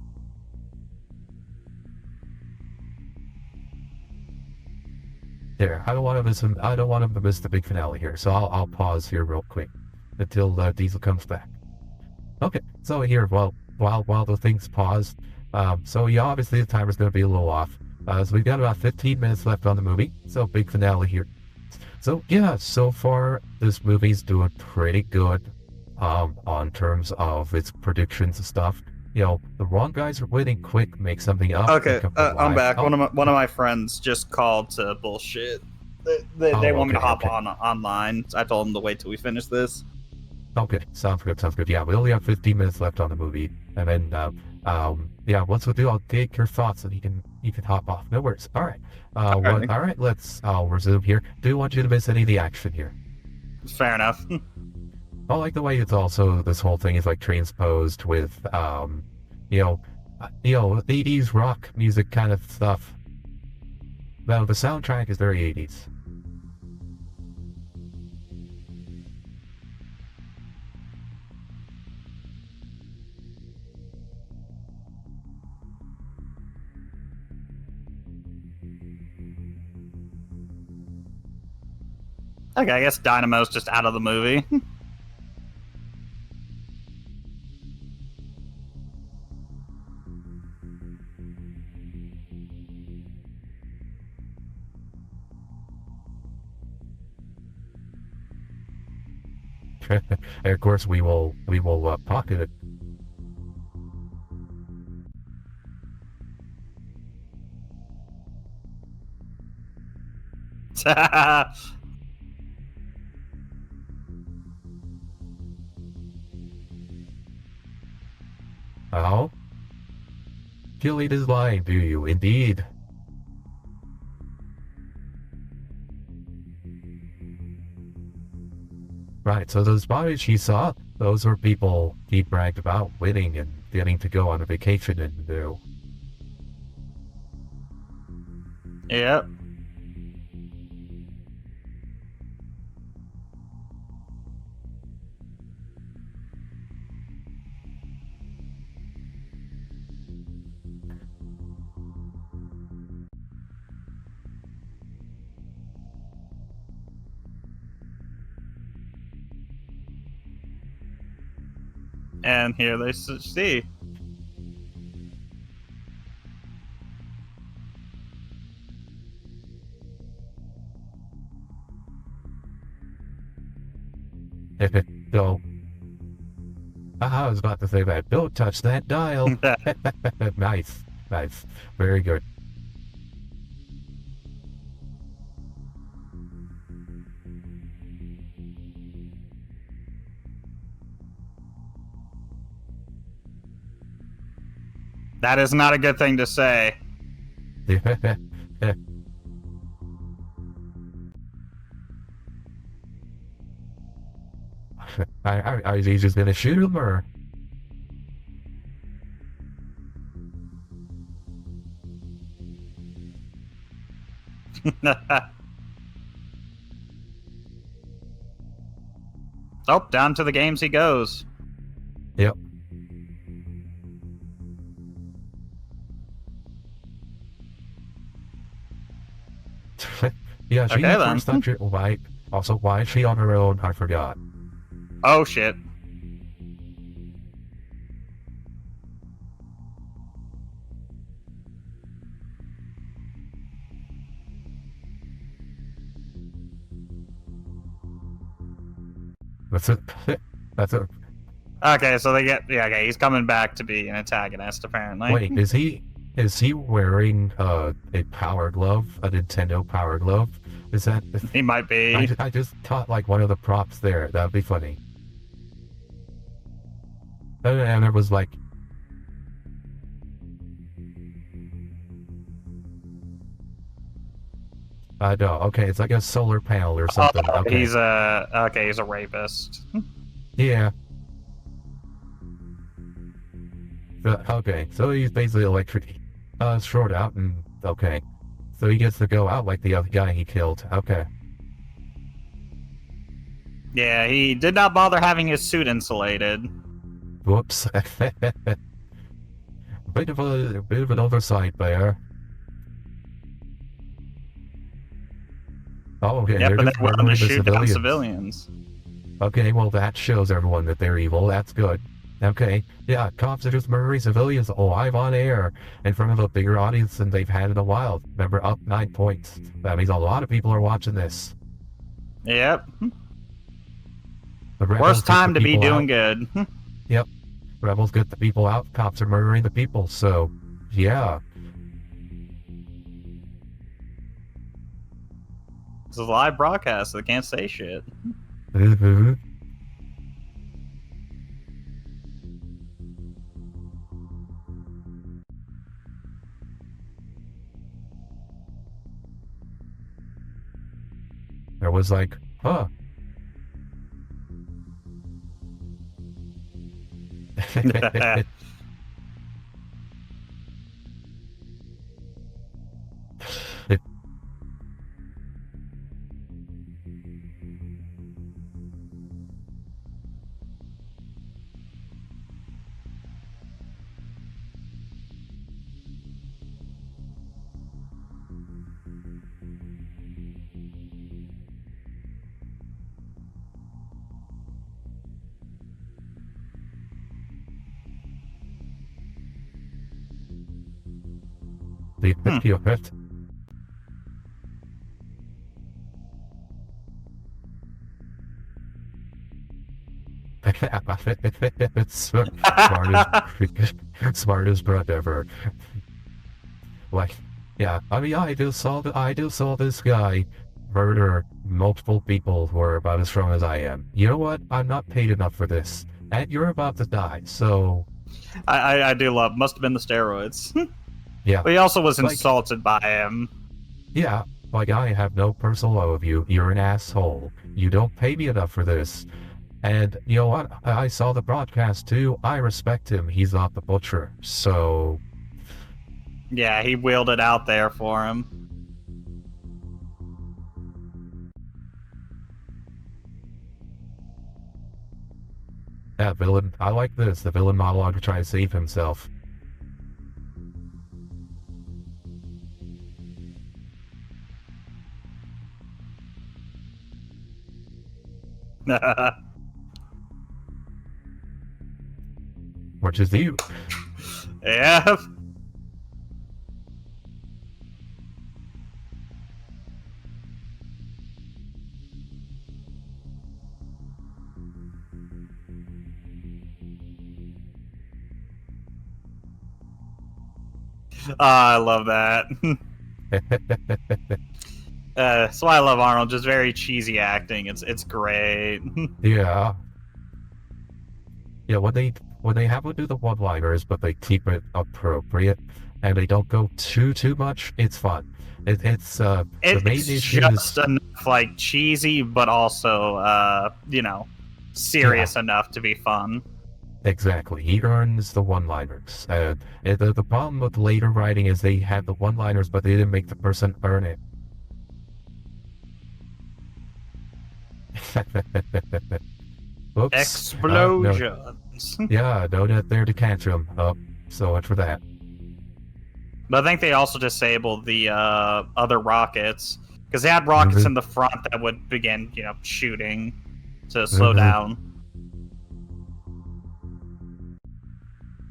S1: There. I don't want to miss the big finale here, so I'll pause here real quick until Diesel comes back. Okay. So here, while the thing's paused, so yeah, obviously the timer's going to be a little off. So we've got about 15 minutes left on the movie, so big finale here. So yeah, so far this movie's doing pretty good on terms of its predictions and stuff. The wrong guys are winning quick, make something up.
S2: Okay, I'm back. One of my friends just called to bullshit. They want me to hop on online. I told them to wait till we finish this.
S1: Okay, sounds good. Yeah, we only have 15 minutes left on the movie, and then once we do, I'll take your thoughts, and you can hop off. No worries. All right. All right. I'll resume here. Do want you to miss any of the action here.
S2: Fair enough.
S1: I like the way it's also this whole thing is like transposed with 80s rock music kind of stuff. Well, the soundtrack is very 80s.
S2: Okay, I guess Dynamo's just out of the movie.
S1: And of course, we will pocket it. Oh? Gillian is lying, do you? Indeed. Right, so those bodies she saw, those were people he bragged about winning and getting to go on a vacation and do.
S2: Yep. And here they see.
S1: So, I was about to say that. Don't touch that dial. Nice, nice, very good.
S2: That is not a good thing to say.
S1: Is he just gonna shoot him or?
S2: Oh, down to the games he goes.
S1: Yep. Yeah, she
S2: Okay,
S1: first
S2: then.
S1: thought she, why? Also, why is she on her own? I forgot.
S2: Oh, shit.
S1: That's it. That's it.
S2: Okay, so they get... Yeah, okay, he's coming back to be an antagonist, apparently.
S1: Wait, is he wearing a power glove, a Nintendo power glove? Is that?
S2: He might be.
S1: I just caught like one of the props there. That'd be funny. And it was like, I know. Okay, it's like a solar panel or something.
S2: Oh,
S1: Okay.
S2: he's a rapist.
S1: Yeah. Okay, so he's basically electric. Short out and okay. So he gets to go out like the other guy he killed. Okay.
S2: Yeah, he did not bother having his suit insulated.
S1: Whoops. bit of an oversight there. Oh, okay.
S2: Yep,
S1: They're
S2: and
S1: just
S2: they wanted to
S1: murdering the
S2: shoot down
S1: civilians.
S2: civilians.
S1: Okay, well that shows everyone that they're evil. That's good. Okay, yeah, cops are just murdering civilians live on air in front of a bigger audience than they've had in a while. Remember, up 9 points. That means a lot of people are watching this.
S2: Yep.
S1: The rebels
S2: Worst
S1: get the
S2: time to be
S1: people
S2: doing
S1: out.
S2: good.
S1: Yep. Rebels get the people out, cops are murdering the people, so, yeah.
S2: This is a live broadcast, so they can't say shit.
S1: There was like, huh. It's smartest brat ever. Like, yeah, I mean, I do saw this guy murder multiple people who are about as strong as I am. You know what? I'm not paid enough for this, and you're about to die. So,
S2: I do love. Must have been the steroids.
S1: yeah.
S2: But he also was
S1: Like,
S2: insulted by him.
S1: yeah, like I have no personal love of you. You're an asshole. You don't pay me enough for this. And you know what? I saw the broadcast too. I respect him. He's not the butcher. So,
S2: Yeah, he wheeled it out there for him.
S1: yeah, villain. I like this. The villain monologue to try to save himself. Which is you.
S2: Yeah. I love that. That's why I love Arnold. Just very cheesy acting. It's great.
S1: Yeah. Yeah, when they have to do the one-liners, but they keep it appropriate, and they don't go too much, it's fun. It's the main
S2: It's
S1: issue
S2: just
S1: is
S2: enough like cheesy, but also serious enough to be fun.
S1: exactly. He earns the one-liners. The problem with later writing is they had the one-liners, but they didn't make the person earn it. Oops.
S2: Explosions.
S1: Yeah, no net there to catch him. So much for that.
S2: But I think they also disabled the other rockets because they had rockets in the front that would begin, shooting to slow down.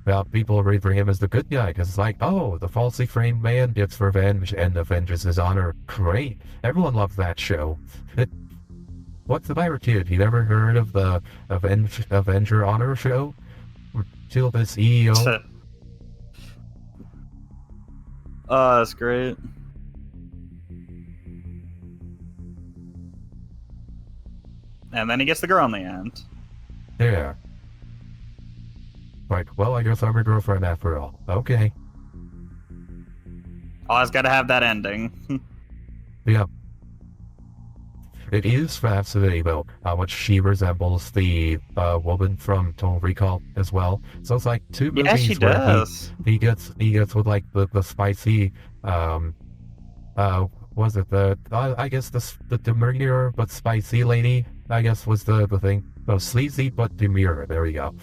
S1: Well, people read for him as the good guy because it's like, oh, the falsely framed man gets revenge and avenges his honor. Great. Everyone loves that show. What's the matter, kid? You never heard of the Avenger Honor show? Till the CEO?
S2: Oh, that's great. And then he gets the girl in the end.
S1: Yeah. Right, well, I guess I'm your girlfriend after all. Okay.
S2: Always gotta have that ending.
S1: Yeah. It is fascinating, though, how much she resembles the woman from Total Recall as well. So it's like two movies
S2: Yeah, she
S1: where
S2: does.
S1: he gets with like the spicy was it I guess the demure but spicy lady, I guess was the thing. Oh, sleazy but demure. There we go.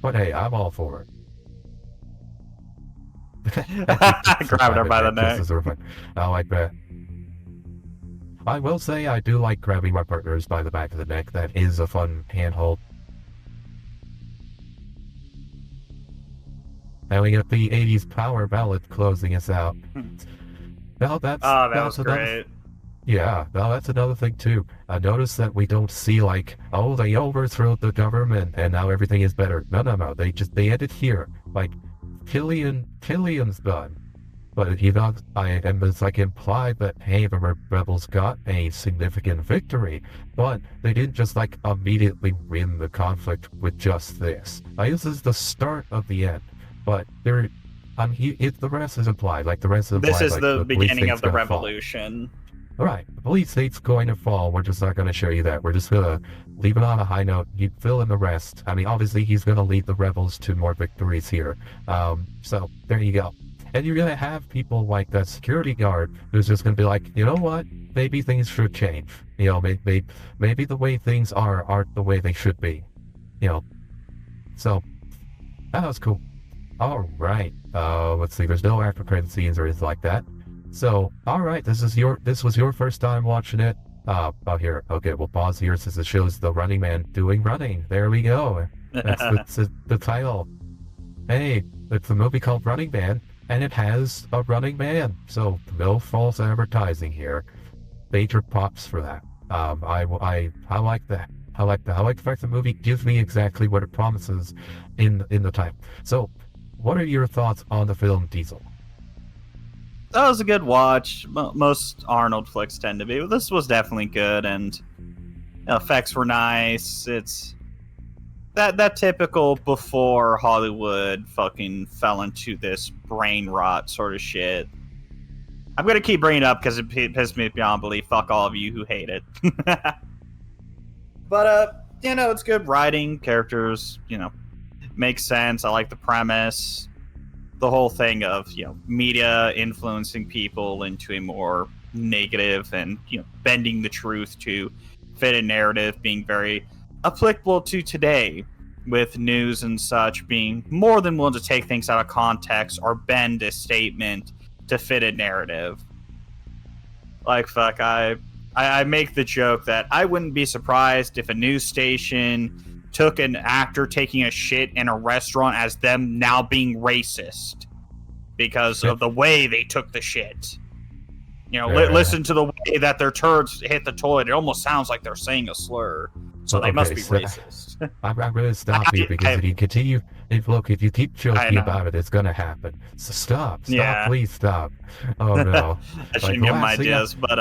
S1: But hey, I'm all for it.
S2: Grabbed her by the neck.
S1: I like that. I will say I do like grabbing my partners by the back of the neck. That is a fun handhold. And we get the 80s power ballad closing us out. Well, that
S2: was great.
S1: Yeah, well, that's another thing too. I noticed that we don't see like, oh, they overthrew the government and now everything is better. No. They ended here. Like, Killian's done. But and it's like implied that, hey, the rebels got a significant victory, but they didn't just like immediately win the conflict with just this. Like, this is the start of the end, but the rest is implied. Like the rest is implied.
S2: This is
S1: like,
S2: the beginning of the
S1: fall.
S2: revolution.
S1: Alright, the police state's going to fall. We're just not going to show you that. We're just going to leave it on a high note. You fill in the rest. I mean, obviously, he's going to lead the rebels to more victories here. So, there you go. And you're going to have people like that security guard who's just going to be like, you know what? Maybe things should change. You know, maybe the way things aren't the way they should be. You know. So, that was cool. Alright. Let's see. There's no after credit scenes or anything like that. So, alright, this was your first time watching it. Here. Okay, we'll pause here since it shows the running man doing running. There we go. That's the title. hey, it's a movie called Running Man, and it has a running man. So no false advertising here. Major props for that. I like that. I like that. I like the fact the movie gives me exactly what it promises in the time. So, what are your thoughts on the film Diesel?
S2: That was a good watch. Most Arnold flicks tend to be, but this was definitely good, and effects were nice. It's that typical before Hollywood fucking fell into this brain rot sort of shit. I'm gonna keep bringing it up because it pissed me beyond belief. Fuck all of you who hate it. But it's good writing. Characters, makes sense. I like the premise. The whole thing of media influencing people into a more negative and bending the truth to fit a narrative being very applicable to today, with news and such being more than willing to take things out of context or bend a statement to fit a narrative. Like, fuck, I make the joke that I wouldn't be surprised if a news station took an actor taking a shit in a restaurant as them now being racist because of the way they took the shit. Listen to the way that their turds hit the toilet. It almost sounds like they're saying a slur. So they must be racist.
S1: I'm going to stop you because if you continue, if you keep joking about it, it's going to happen. So stop, please stop. Oh no.
S2: I shouldn't give them ideas, but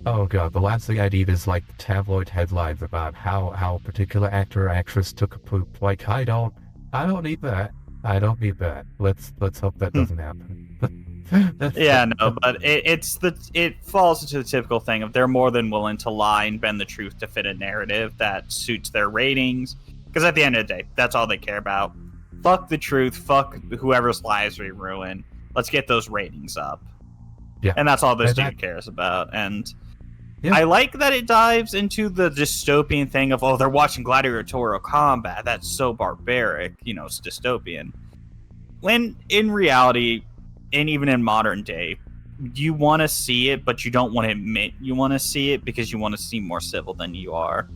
S1: oh god, the last thing I need is like tabloid headlines about how a particular actor or actress took a poop. Like I don't need that. I don't need that. Let's hope that doesn't happen.
S2: Yeah, no, but it falls into the typical thing of they're more than willing to lie and bend the truth to fit a narrative that suits their ratings. Because at the end of the day, that's all they care about. Fuck the truth. Fuck whoever's lives we ruin. Let's get those ratings up.
S1: Yeah,
S2: and that's all this dude cares about. And I like that it dives into the dystopian thing of, they're watching gladiatorial combat. That's so barbaric. It's dystopian. When in reality, and even in modern day, you want to see it, but you don't want to admit you want to see it because you want to seem more civil than you are.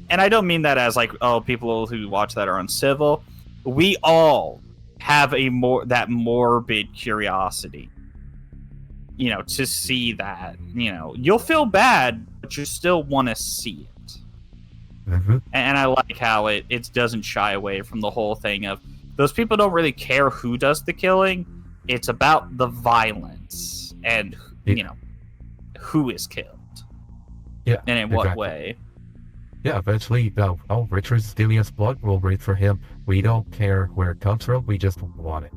S2: And I don't mean that as like, people who watch that are uncivil. We all have that morbid curiosity, to see that. You'll feel bad, but you still want to see it.
S1: Mm-hmm.
S2: And I like how it doesn't shy away from the whole thing of those people don't really care who does the killing. It's about the violence and, who is killed.
S1: Yeah.
S2: And in what way.
S1: Yeah, eventually, Richard's stealing us blood, we'll wait for him. We don't care where it comes from, we just want it.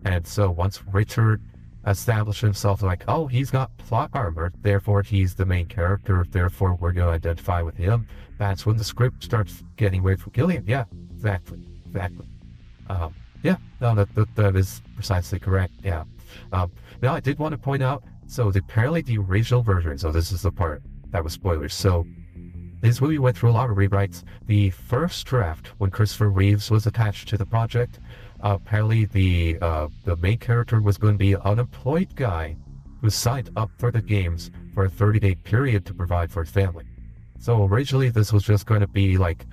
S1: And so once Richard established himself like, he's got plot armor, therefore he's the main character, therefore we're going to identify with him, that's when the script starts getting away from Gillian. Yeah, exactly. Yeah, no, that is precisely correct. Yeah. Now I did want to point out, so apparently the original version, so this is the part that was spoilers. So this movie went through a lot of rewrites. The first draft, when Christopher Reeves was attached to the project, apparently the main character was going to be an unemployed guy who signed up for the games for a 30-day period to provide for his family. So originally this was just going to be like,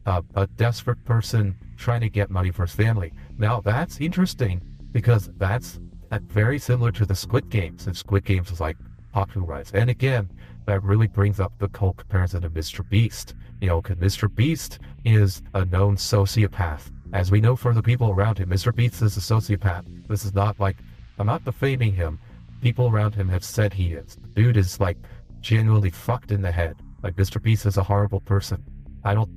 S1: a desperate person trying to get money for his family. Now that's interesting because that's very similar to the Squid Games, and Squid Games was like popularized. And again, that really brings up the whole comparison to Mr. Beast. Because Mr. Beast is a known sociopath. As we know from the people around him, Mr. Beast is a sociopath. This is not like, I'm not defaming him. People around him have said he is. The dude is like genuinely fucked in the head. Like Mr. Beast is a horrible person. I don't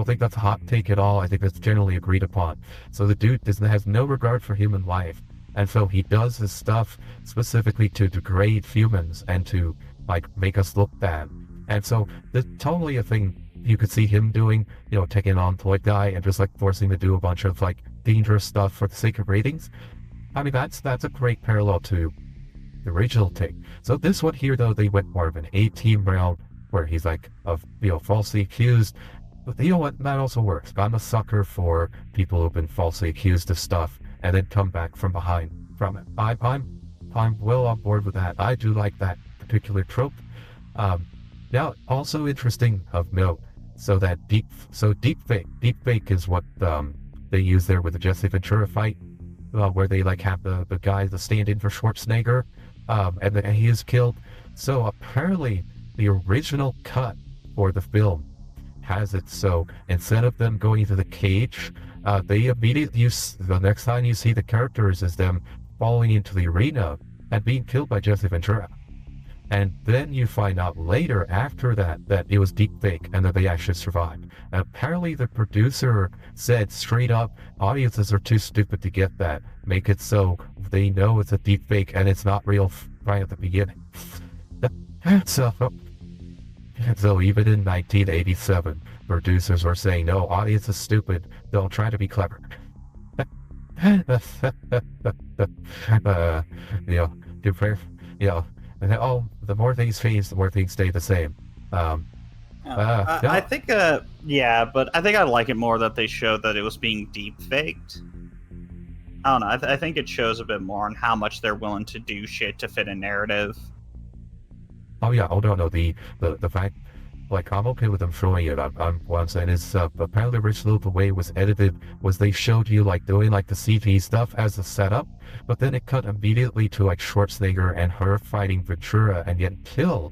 S1: think that's a hot take at all. I think that's generally agreed upon. So the dude has no regard for human life. And so he does his stuff specifically to degrade humans and to like make us look bad. And so there's totally a thing you could see him doing, taking on Toy Guy and just like forcing to do a bunch of like dangerous stuff for the sake of ratings. I mean, that's a great parallel to the original take. So this one here though, they went more of an A-team route where he's like falsely accused. But you know what? That also works. I'm a sucker for people who've been falsely accused of stuff and then come back from behind from it. I'm well on board with that. I do like that particular trope. Now, also interesting of note. So that deepfake is what they use there with the Jesse Ventura fight, where they like have the guy the stand in for Schwarzenegger, and he is killed. So apparently the original cut for the film has it so instead of them going to the cage, they immediately the next time you see the characters is them falling into the arena and being killed by Jesse Ventura. And then you find out later after that it was deep fake and that they actually survived. And apparently the producer said straight up, audiences are too stupid to get that. Make it so they know it's a deep fake and it's not real right at the beginning. So even in 1987, producers were saying, no, audience is stupid. Don't try to be clever. The more things change, the more things stay the same.
S2: I think, but I think I like it more that they showed that it was being deep faked. I don't know. I think it shows a bit more on how much they're willing to do shit to fit a narrative.
S1: Oh yeah. Oh no. The fact, like, I'm okay with them showing it. What I'm saying is, apparently originally the way it was edited was they showed you like doing like the CG stuff as a setup, but then it cut immediately to like Schwarzenegger and her fighting Ventura and getting killed,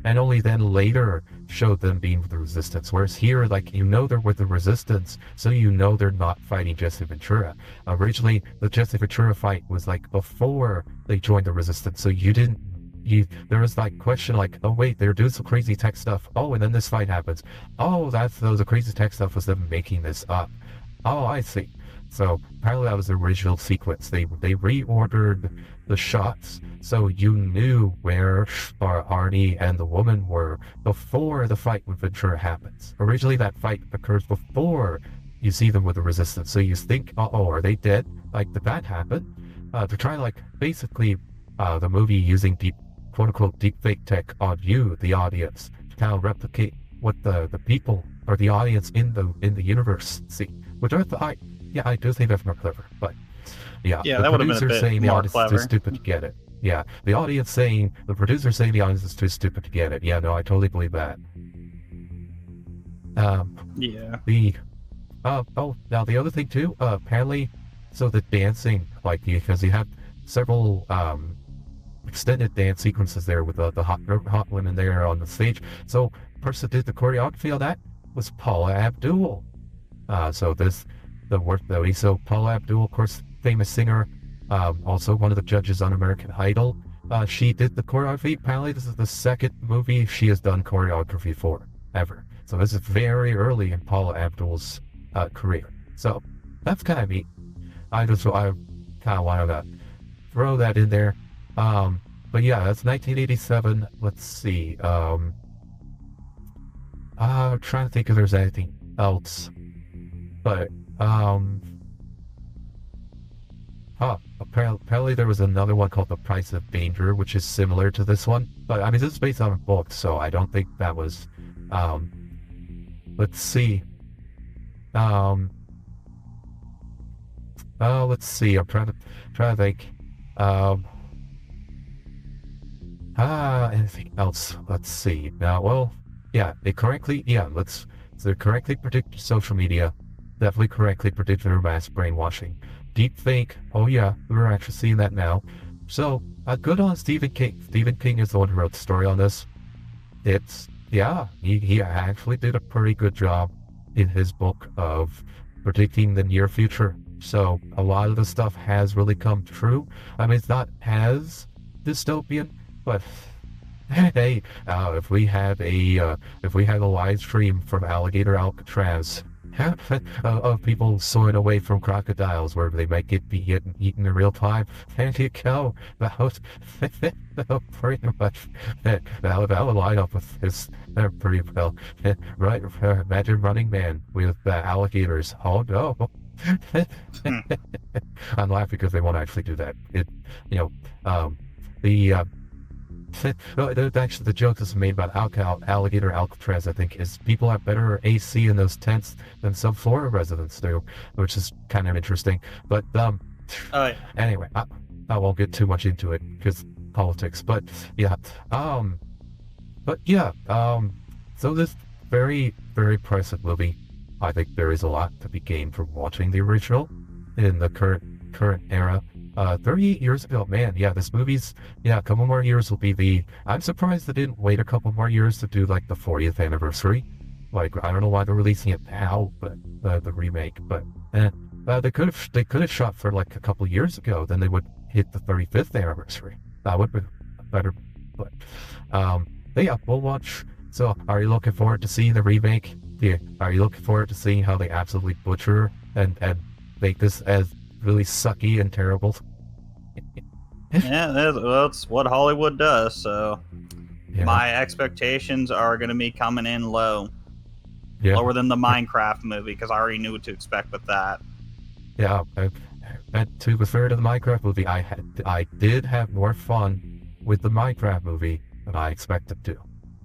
S1: and only then later showed them being with the Resistance. Whereas here, like, they're with the Resistance, so they're not fighting Jesse Ventura. Originally, the Jesse Ventura fight was like before they joined the Resistance, so there was like question like, oh wait, they're doing some crazy tech stuff. Oh, and then this fight happens. Oh, the crazy tech stuff was them making this up. Oh, I see. So apparently that was the original sequence. They reordered the shots so you knew where Arnie and the woman were before the fight with Ventura happens. Originally that fight occurs before you see them with the Resistance. So you think, oh, are they dead? Like, did that happen? To try like basically the movie using quote-unquote deep fake tech on you, the audience, to kind of replicate what the people or the audience in the universe see. Which I do think that's more clever. But yeah,
S2: that would have been a bit
S1: saying the
S2: more
S1: audience
S2: clever.
S1: is too stupid to get it. Yeah, the producer saying the audience is too stupid to get it. Yeah, no, I totally believe that.
S2: Yeah.
S1: Now the other thing too, apparently, so the dancing, like, because you have several extended dance sequences there with the hot women there on the stage. So the person who did the choreography on that was Paula Abdul. So Paula Abdul, of course, famous singer, also one of the judges on American Idol. She did the choreography. Apparently this is the second movie she has done choreography for, ever. So this is very early in Paula Abdul's career. So that's kind of neat. I kind of wanted to throw that in there. But yeah, that's 1987. Let's see. I'm trying to think if there's anything else. But apparently there was another one called The Price of Danger, which is similar to this one. But I mean, this is based on a book, so I don't think that was. Let's see. Let's see. I'm trying to think. Anything else? Let's see. They correctly predicted social media. Definitely correctly predicted mass brainwashing. Deep fake. Oh yeah, we're actually seeing that now. So, good on Stephen King. Stephen King is the one who wrote the story on this. He actually did a pretty good job in his book of predicting the near future. So, a lot of the stuff has really come true. I mean, it's not as dystopian, but hey, if we had a live stream from Alligator Alcatraz of people soaring away from crocodiles where they might be eaten in real time, there you go. That would pretty much that would line up with his pretty well, right? Imagine Running Man with alligators. Oh no. I'm laughing because they won't actually do that. Actually, the joke that's made about Alligator Alcatraz, I think, is people have better AC in those tents than some Florida residents do, which is kind of interesting. But anyway, I won't get too much into it because politics. But yeah, so this very, very impressive movie. I think there is a lot to be gained from watching the original in the current era. 38 years ago, man, yeah, this movie's, yeah, a couple more years will be I'm surprised they didn't wait a couple more years to do, like, the 40th anniversary. Like, I don't know why they're releasing it now, but, the remake, but, they could have shot for, like, a couple years ago, then they would hit the 35th anniversary. That would be better, but, yeah, we'll watch. So, are you looking forward to seeing the remake? Yeah, are you looking forward to seeing how they absolutely butcher and make this as really sucky and terrible?
S2: Yeah, that's what Hollywood does. So
S1: Yeah,
S2: my expectations are going to be coming in low,
S1: yeah,
S2: lower than the Minecraft movie, because I already knew what to expect with that.
S1: yeah. And to be fair to the Minecraft movie, I did have more fun with the Minecraft movie than I expected to.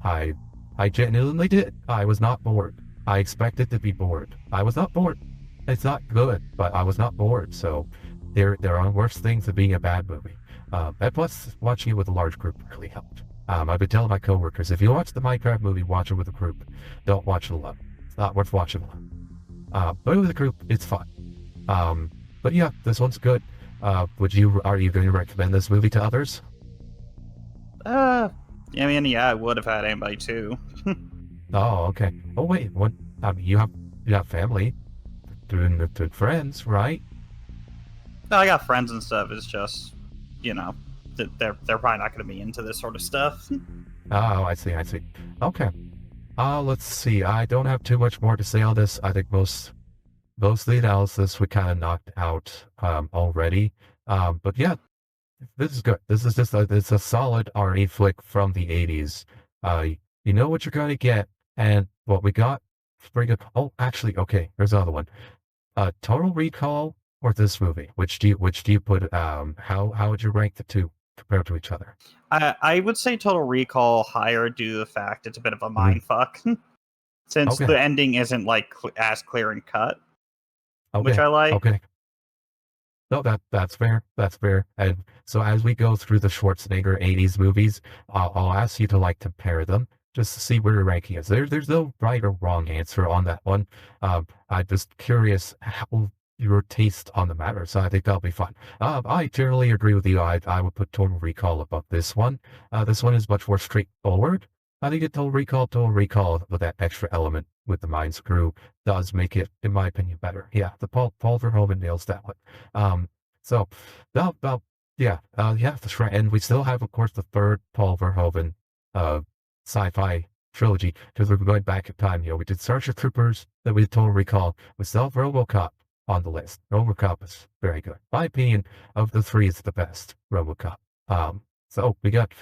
S1: I genuinely did. I was not bored. I expected to be bored. I was not bored. It's not good, but I was not bored. So there are worse things than being a bad movie. And plus, watching it with a large group really helped. I've been telling my coworkers, if you watch the Minecraft movie, watch it with a group. Don't watch it alone. It's not worth watching alone. But with a group, it's fun. But yeah, this one's good. Are you going to recommend this movie to others?
S2: I mean, yeah, I would have had anybody too.
S1: Oh, okay. Oh wait, what? I mean, you have family, doing friends, right?
S2: No, I got friends and stuff. It's just, you know, they're probably not going to be into this sort of stuff.
S1: Oh, I see, I see. Okay. Let's see. I don't have too much more to say on this. I think most of the analysis we kind of knocked out already. But yeah, this is good. This is just it's a solid Arnie flick from the 80s. You know what you're going to get, and what we got is pretty good. Oh, actually, okay, there's another one. Total Recall or this movie? Which do you put? How would you rank the two compared to each other?
S2: I would say Total Recall higher due to the fact it's a bit of a
S1: Mhm.
S2: mind fuck, since
S1: Okay,
S2: the ending isn't like as clear and cut, which
S1: okay,
S2: I like.
S1: okay. No, that's fair. That's fair. And so as we go through the Schwarzenegger 80s movies, I'll ask you to like compare them just to see where your ranking is. There's no right or wrong answer on that one. I'm just curious how your taste on the matter, so I think that'll be fun. I generally agree with you. I would put Total Recall above this one. This one is much more straightforward. I think Total Recall with that extra element with the mind screw does make it, in my opinion, better. Yeah, the Paul Verhoeven nails that one. So, about yeah, yeah, that's right. And we still have, of course, the third Paul Verhoeven uh, sci-fi trilogy, because we're going back in time. We did Starship Troopers, then we did Total Recall. We still have RoboCop on the list. RoboCop is very good. My opinion, of the three, is the best RoboCop. So we got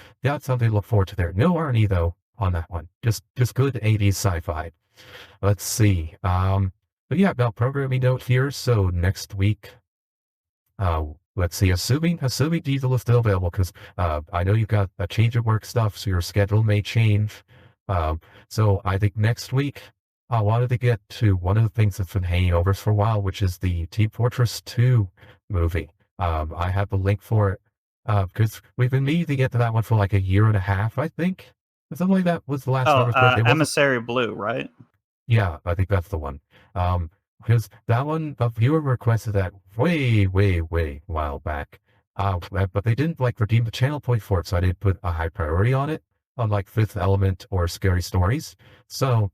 S1: something to look forward to there. No Arnie though on that one. Just good 80s sci-fi. Let's see. But yeah, about programming note here. So next week, let's see. Assuming Diesel is still available, because I know you've got a change of work stuff, so your schedule may change. So I think next week I wanted to get to one of the things that's been hanging over us for a while, which is the Team Fortress 2 movie. I have the link for it because we've been needing to get to that one for like a year and a half, I think. Something like that was the last
S2: Oh,
S1: time. It wasn't.
S2: Emissary Blue, right?
S1: Yeah, I think that's the one. Because that one, a viewer requested that way, way, way while back. But they didn't like redeem the channel point for it, so I didn't put a high priority on it, unlike Fifth Element or Scary Stories. So,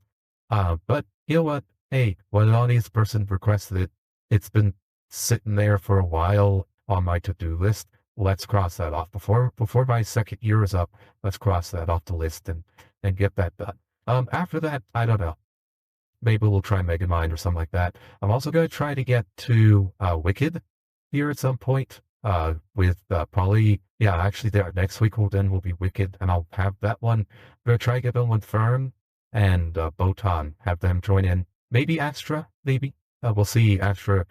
S1: but you know what? Hey, when an audience person requested it, it's been sitting there for a while on my to-do list. Let's cross that off before my second year is up. Let's cross that off the list and get that done. After that, I don't know. Maybe we'll try Megamind or something like that. I'm also going to try to get to Wicked here at some point. With probably, yeah, actually there next week will be Wicked, and I'll have that one. I'm going to try to get them with Fern and Botan, have them join in. Maybe Astra, maybe. We'll see. Astra,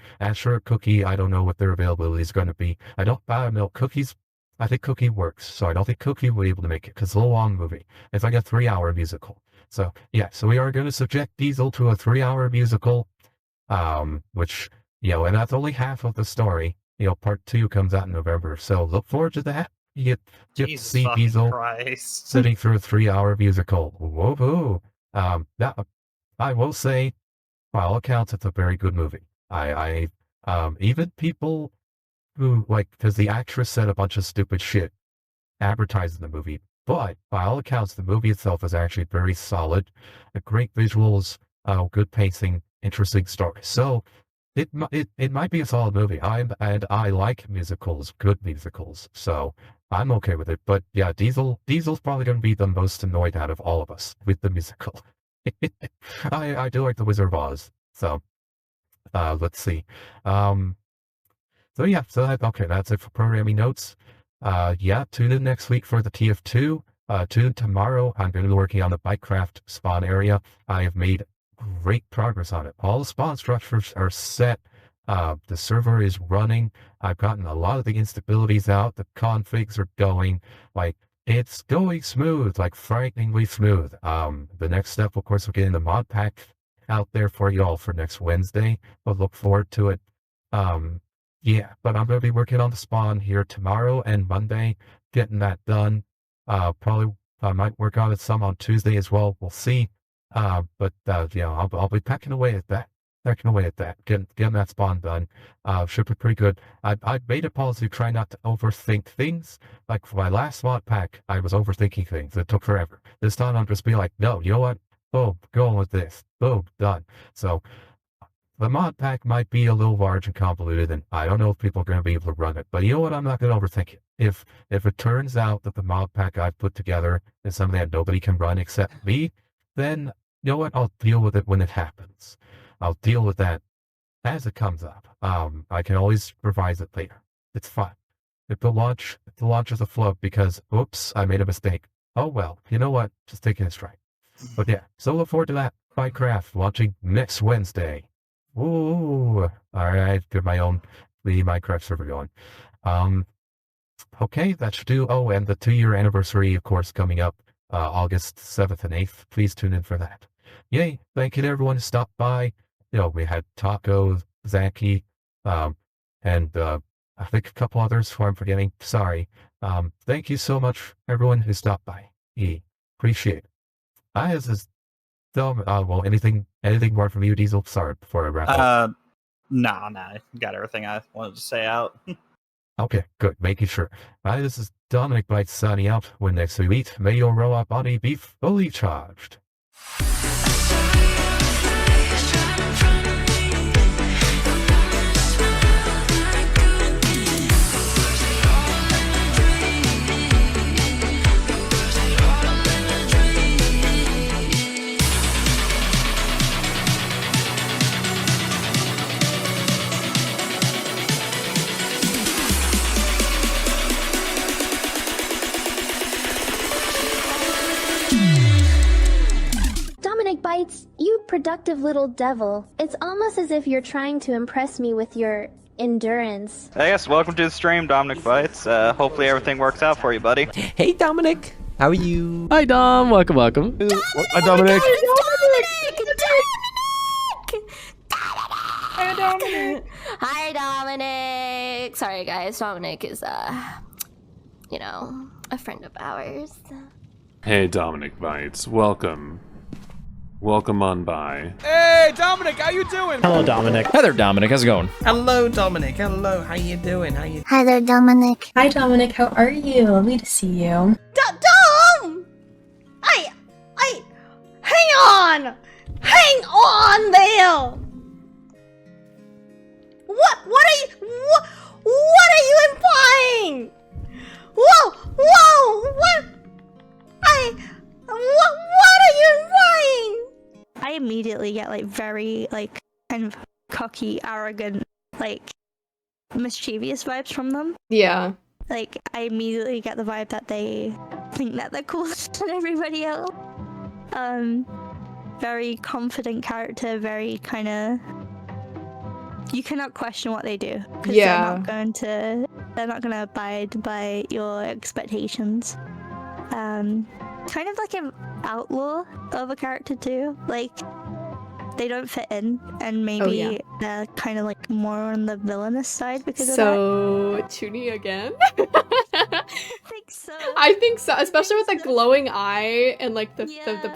S1: Cookie, I don't know what their availability is going to be. I don't know. Cookie's, I think Cookie works, so I don't think Cookie will be able to make it, because it's a long movie. It's like a 3-hour musical. So, yeah, so we are going to subject Diesel to a 3-hour musical, which, and that's only half of the story. Part 2 comes out in November, so look forward to that. You get to
S2: Jesus
S1: see
S2: fucking
S1: Diesel
S2: Christ.
S1: sitting through a 3-hour musical. Woohoo! That, I will say, by all accounts, it's a very good movie. Even people who, like, because the actress said a bunch of stupid shit advertising the movie, but by all accounts, the movie itself is actually very solid, great visuals, good pacing, interesting story. So it might be a solid movie. I like musicals, good musicals, so I'm okay with it. But yeah, Diesel's probably going to be the most annoyed out of all of us with the musical. I do like The Wizard of Oz, so let's see. So yeah, okay, that's it for programming notes. Yeah, tune in next week for the TF2. Tune in tomorrow. I'm going to be working on the Bytecraft spawn area. I have made great progress on it. All the spawn structures are set. The server is running. I've gotten a lot of the instabilities out. The configs are going. Like, it's going smooth, like frighteningly smooth. The next step, of course, we're getting the mod pack out there for y'all for next Wednesday. I'll look forward to it. Yeah, but I'm going to be working on the spawn here tomorrow and Monday, getting that done. Probably I might work on it some on Tuesday as well. We'll see. But yeah, I'll be pecking away at that. Getting that spawn done. Should be pretty good. I made a policy to try not to overthink things. Like for my last mod pack, I was overthinking things. It took forever. This time I'm just being like, no, you know what? Boom, going with this. Boom, done. So the mod pack might be a little large and convoluted, and I don't know if people are going to be able to run it. But you know what? I'm not going to overthink it. If it turns out that the mod pack I've put together is something that nobody can run except me, then you know what? I'll deal with it when it happens. I'll deal with that as it comes up. I can always revise it later. It's fine. If the launch is a flub because, oops, I made a mistake. Oh well, you know what? Just taking it straight. But yeah, so look forward to that. Bytecraft launching next Wednesday. Ooh, alright, get my own Minecraft server going. Okay, that should do. Oh, and the 2-year anniversary, of course, coming up August 7th and 8th. Please tune in for that. Yay, thank you to everyone who stopped by. You know, we had Taco, Zaki, and I think a couple others who I'm forgetting. Sorry. Thank you so much, everyone who stopped by. Appreciate it. This is dumb. Well, anything more from you, Diesel? Sorry, before I wrap up.
S2: No, got everything I wanted to say out.
S1: Okay, good. Making sure. This is Dominic Bytes signing out. When next we meet, may your robot body be fully charged.
S3: Bytes, you productive little devil. It's almost as if you're trying to impress me with your endurance.
S4: Hey guys, welcome to the stream, Dominic Bytes. Hopefully everything works out for you, buddy.
S5: Hey Dominic, how are you?
S6: Hi Dom, welcome.
S1: Hi Dominic.
S7: Hi Dominic. Sorry guys, Dominic is you know, a friend of ours.
S8: Hey Dominic Bytes, welcome on by.
S9: Hey Dominic, how you doing?
S6: Hello Dominic. Hi there Dominic, how's it going?
S9: Hello Dominic, hello, how you doing?
S10: Hi there Dominic.
S11: Hi Dominic, how are you? Lovely to see you.
S12: Dom! Hang on there! What are you implying? Whoa, what are you implying?
S13: I immediately get like very like kind of cocky, arrogant, like mischievous vibes from them.
S11: Yeah.
S13: Like I immediately get the vibe that they think that they're cooler than everybody else. Very confident character, very kind of. You cannot question what they do because they're not gonna abide by your expectations. Kind of like an outlaw of a character too. Like they don't fit in, and maybe they're kind of like more on the villainous side because of that.
S11: So Chuni again?
S13: So.
S11: I think so, especially with the glowing eye and like the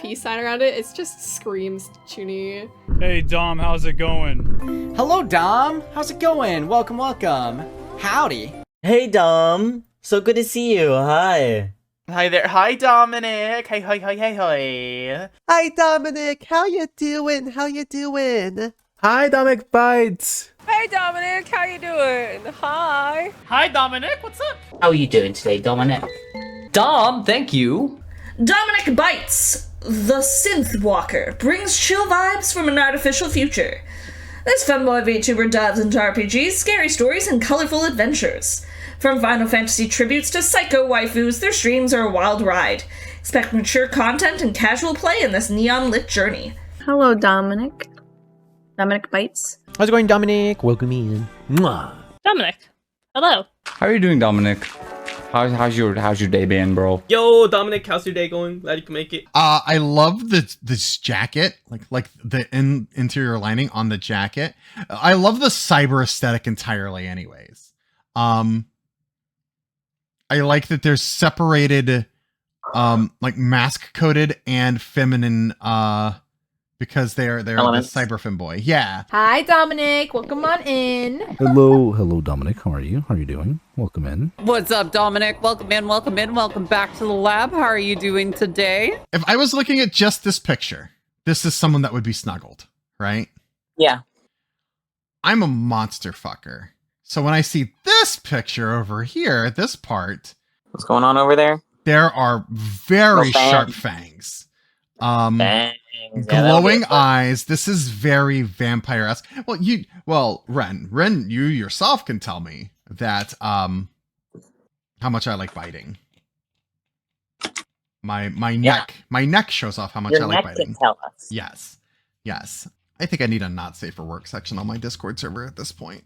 S11: peace sign around it. It just screams Chuni.
S10: Hey Dom, how's it going?
S14: Hello Dom, how's it going? Welcome, welcome. Howdy.
S15: Hey Dom, so good to see you. Hi.
S16: Hi there. Hi Dominic. Hey, hi, hi, hey, hi.
S5: Hi Dominic, how you doing? How you doing?
S17: Hi Dominic Bytes.
S18: Hey Dominic, how you doing? Hi.
S16: Hi Dominic, what's up?
S19: How are you doing today, Dominic?
S14: Dom, thank you.
S12: Dominic Bytes, the Synth Walker, brings chill vibes from an artificial future. This femboy VTuber dives into RPGs, scary stories, and colorful adventures. From Final Fantasy tributes to psycho waifus, their streams are a wild ride. Expect mature content and casual play in this neon-lit journey.
S20: Hello, Dominic. Dominic Bytes.
S5: How's it going, Dominic? Welcome in. Mwah.
S18: Dominic, hello.
S21: How are you doing, Dominic? How's your day been, bro?
S22: Yo, Dominic, how's your day going? Glad you can make it.
S23: I love this jacket, like the interior lining on the jacket. I love the cyber aesthetic entirely, anyways. I like that there's separated, like mask coated and feminine, because they're the cyber femboy. Yeah.
S24: Hi, Dominic. Welcome on in.
S25: Hello, Dominic. How are you? How are you doing? Welcome in.
S26: What's up, Dominic? Welcome in, welcome in, welcome back to the lab. How are you doing today?
S23: If I was looking at just this picture, this is someone that would be snuggled, right?
S19: Yeah.
S23: I'm a monster fucker. So when I see this picture over here, this part.
S19: What's going on over there?
S23: There are very sharp fangs.
S19: Fangs.
S23: Glowing eyes. This is very vampire-esque. Well, Ren, you yourself can tell me that how much I like biting. My neck shows off how much I like biting.
S19: Tell us.
S23: Yes. I think I need a not safe for work section on my Discord server at this point.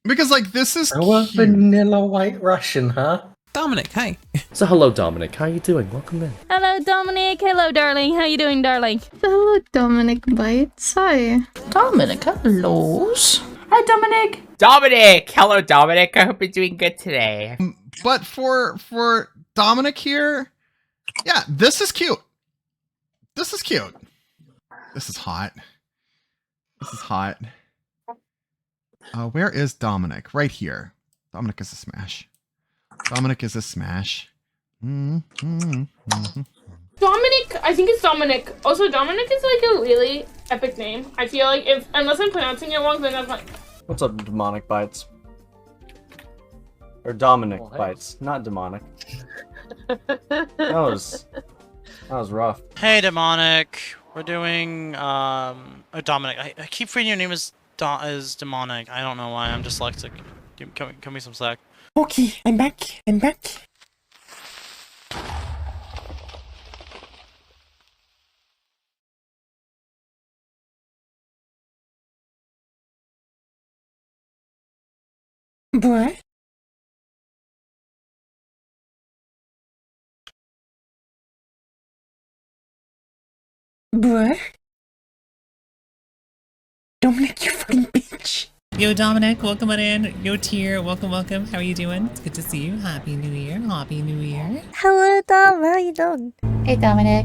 S23: Because like this is
S17: a vanilla white Russian, huh?
S5: Dominic, hi.
S17: So hello, Dominic. How you doing? Welcome in.
S18: Hello, Dominic. Hello, darling. How you doing, darling?
S20: Hello, Dominic Bytes. Hi.
S19: Dominic, hello.
S18: Hi, Dominic.
S16: Dominic! Hello, Dominic. I hope you're doing good today.
S23: But for Dominic here, yeah, this is cute. This is cute. This is hot. Where is Dominic? Right here. Dominic is a smash. Dominic, I
S18: think it's Dominic. Also, Dominic is like a really epic name. I feel like unless I'm pronouncing it wrong, then that's fine.
S27: What's up, Demonic Bytes? Or Dominic Bytes, not demonic. That was rough.
S28: Hey, Demonic. We're doing Dominic. I keep reading your name as Demonic. I don't know why. I'm dyslexic. Give me some slack.
S5: Okay, I'm back. Boy. Dominic, you fucking bitch.
S29: Yo, Dominic, welcome on in. Yo, Tier, welcome. How are you doing? It's good to see you. Happy New Year.
S20: Hello, Dom. How you doing?
S18: Hey, Dominic.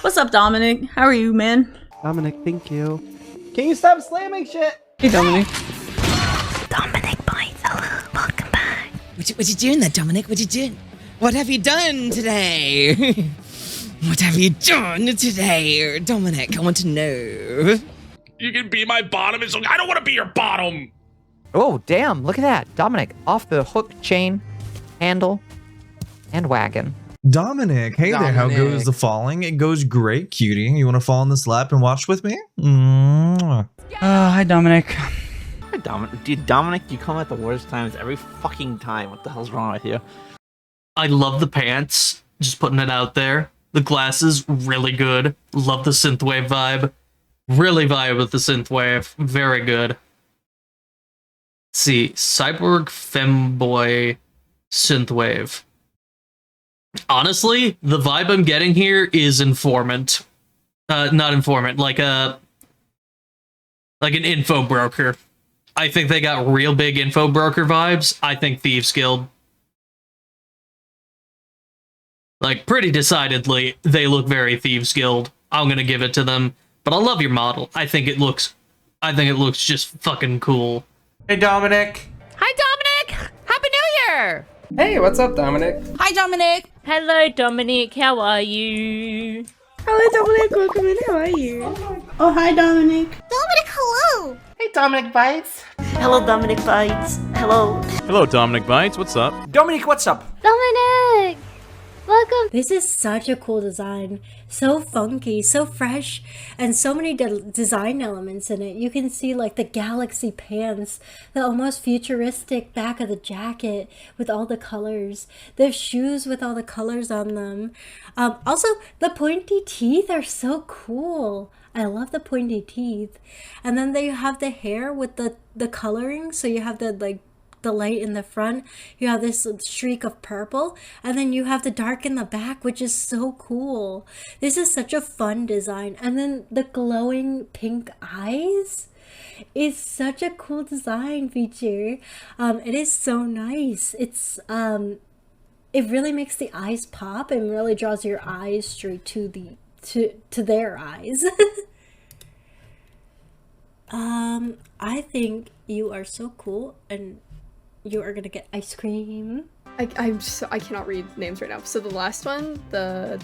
S12: What's up, Dominic? How are you, man?
S5: Dominic, thank you.
S14: Can you stop slamming shit?
S28: Hey, Dominic.
S20: Dominic Bytes. Hello. Welcome back.
S29: What you doing there, Dominic? What you doing? What have you done today? What have you done today, Dominic? I want to know.
S10: You can be my bottom. I don't want to be your bottom.
S14: Oh, damn. Look at that. Dominic, off the hook, chain, handle, and wagon.
S30: Dominic, hey there. How goes the falling? It goes great, cutie. You want to fall in this lap and watch with me?
S14: Hi, Dominic.
S16: Hi, Dominic. Dude, Dominic, you come at the worst times every fucking time. What the hell's wrong with you?
S31: I love the pants. Just putting it out there. The glasses, really good. Love the synthwave vibe. Really vibe with the synthwave. Very good. Let's see. Cyborg Femboy Synthwave. Honestly, the vibe I'm getting here is informant. Not informant, like an info broker. I think they got real big info broker vibes. I think Thieves Guild. Like, pretty decidedly, they look very Thieves Guild. I'm gonna give it to them. But I love your model. I think it looks just fucking cool.
S1: Hey, Dominic.
S24: Hi, Dominic! Happy New Year!
S17: Hey, what's up, Dominic?
S24: Hi, Dominic!
S18: Hello, Dominic. How are you?
S2: Hello, Dominic. Welcome in. How are you? Oh, hi, Dominic.
S20: Dominic, hello!
S2: Hey, Dominic Bytes. Hello, Dominic Bytes. Hello.
S3: Hello, Dominic Bytes. What's up?
S2: Dominic, what's up?
S20: Dominic! Welcome!
S2: This is such a cool design. So funky, so fresh, and so many design elements in it. You can see like the galaxy pants, the almost futuristic back of the jacket with all the colors, the shoes with all the colors on them. Also, the pointy teeth are so cool. I love the pointy teeth. And then they have the hair with the coloring, so you have the light in the front, you have this streak of purple, and then you have the dark in the back, which is so cool. This is such a fun design. And then the glowing pink eyes is such a cool design feature. It is so nice. It's it really makes the eyes pop and really draws your eyes straight to their eyes. I think you are so cool, and you are gonna get ice cream.
S4: I cannot read names right now. So the last one, the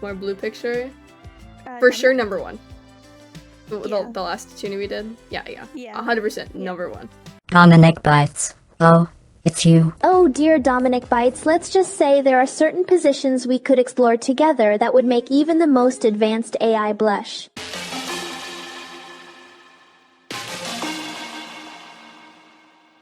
S4: more blue picture, for sure number one. The last tuning we did, yeah, 100% number one.
S20: Dominic Bytes. Oh, it's you. Oh dear Dominic Bytes, let's just say there are certain positions we could explore together that would make even the most advanced AI blush.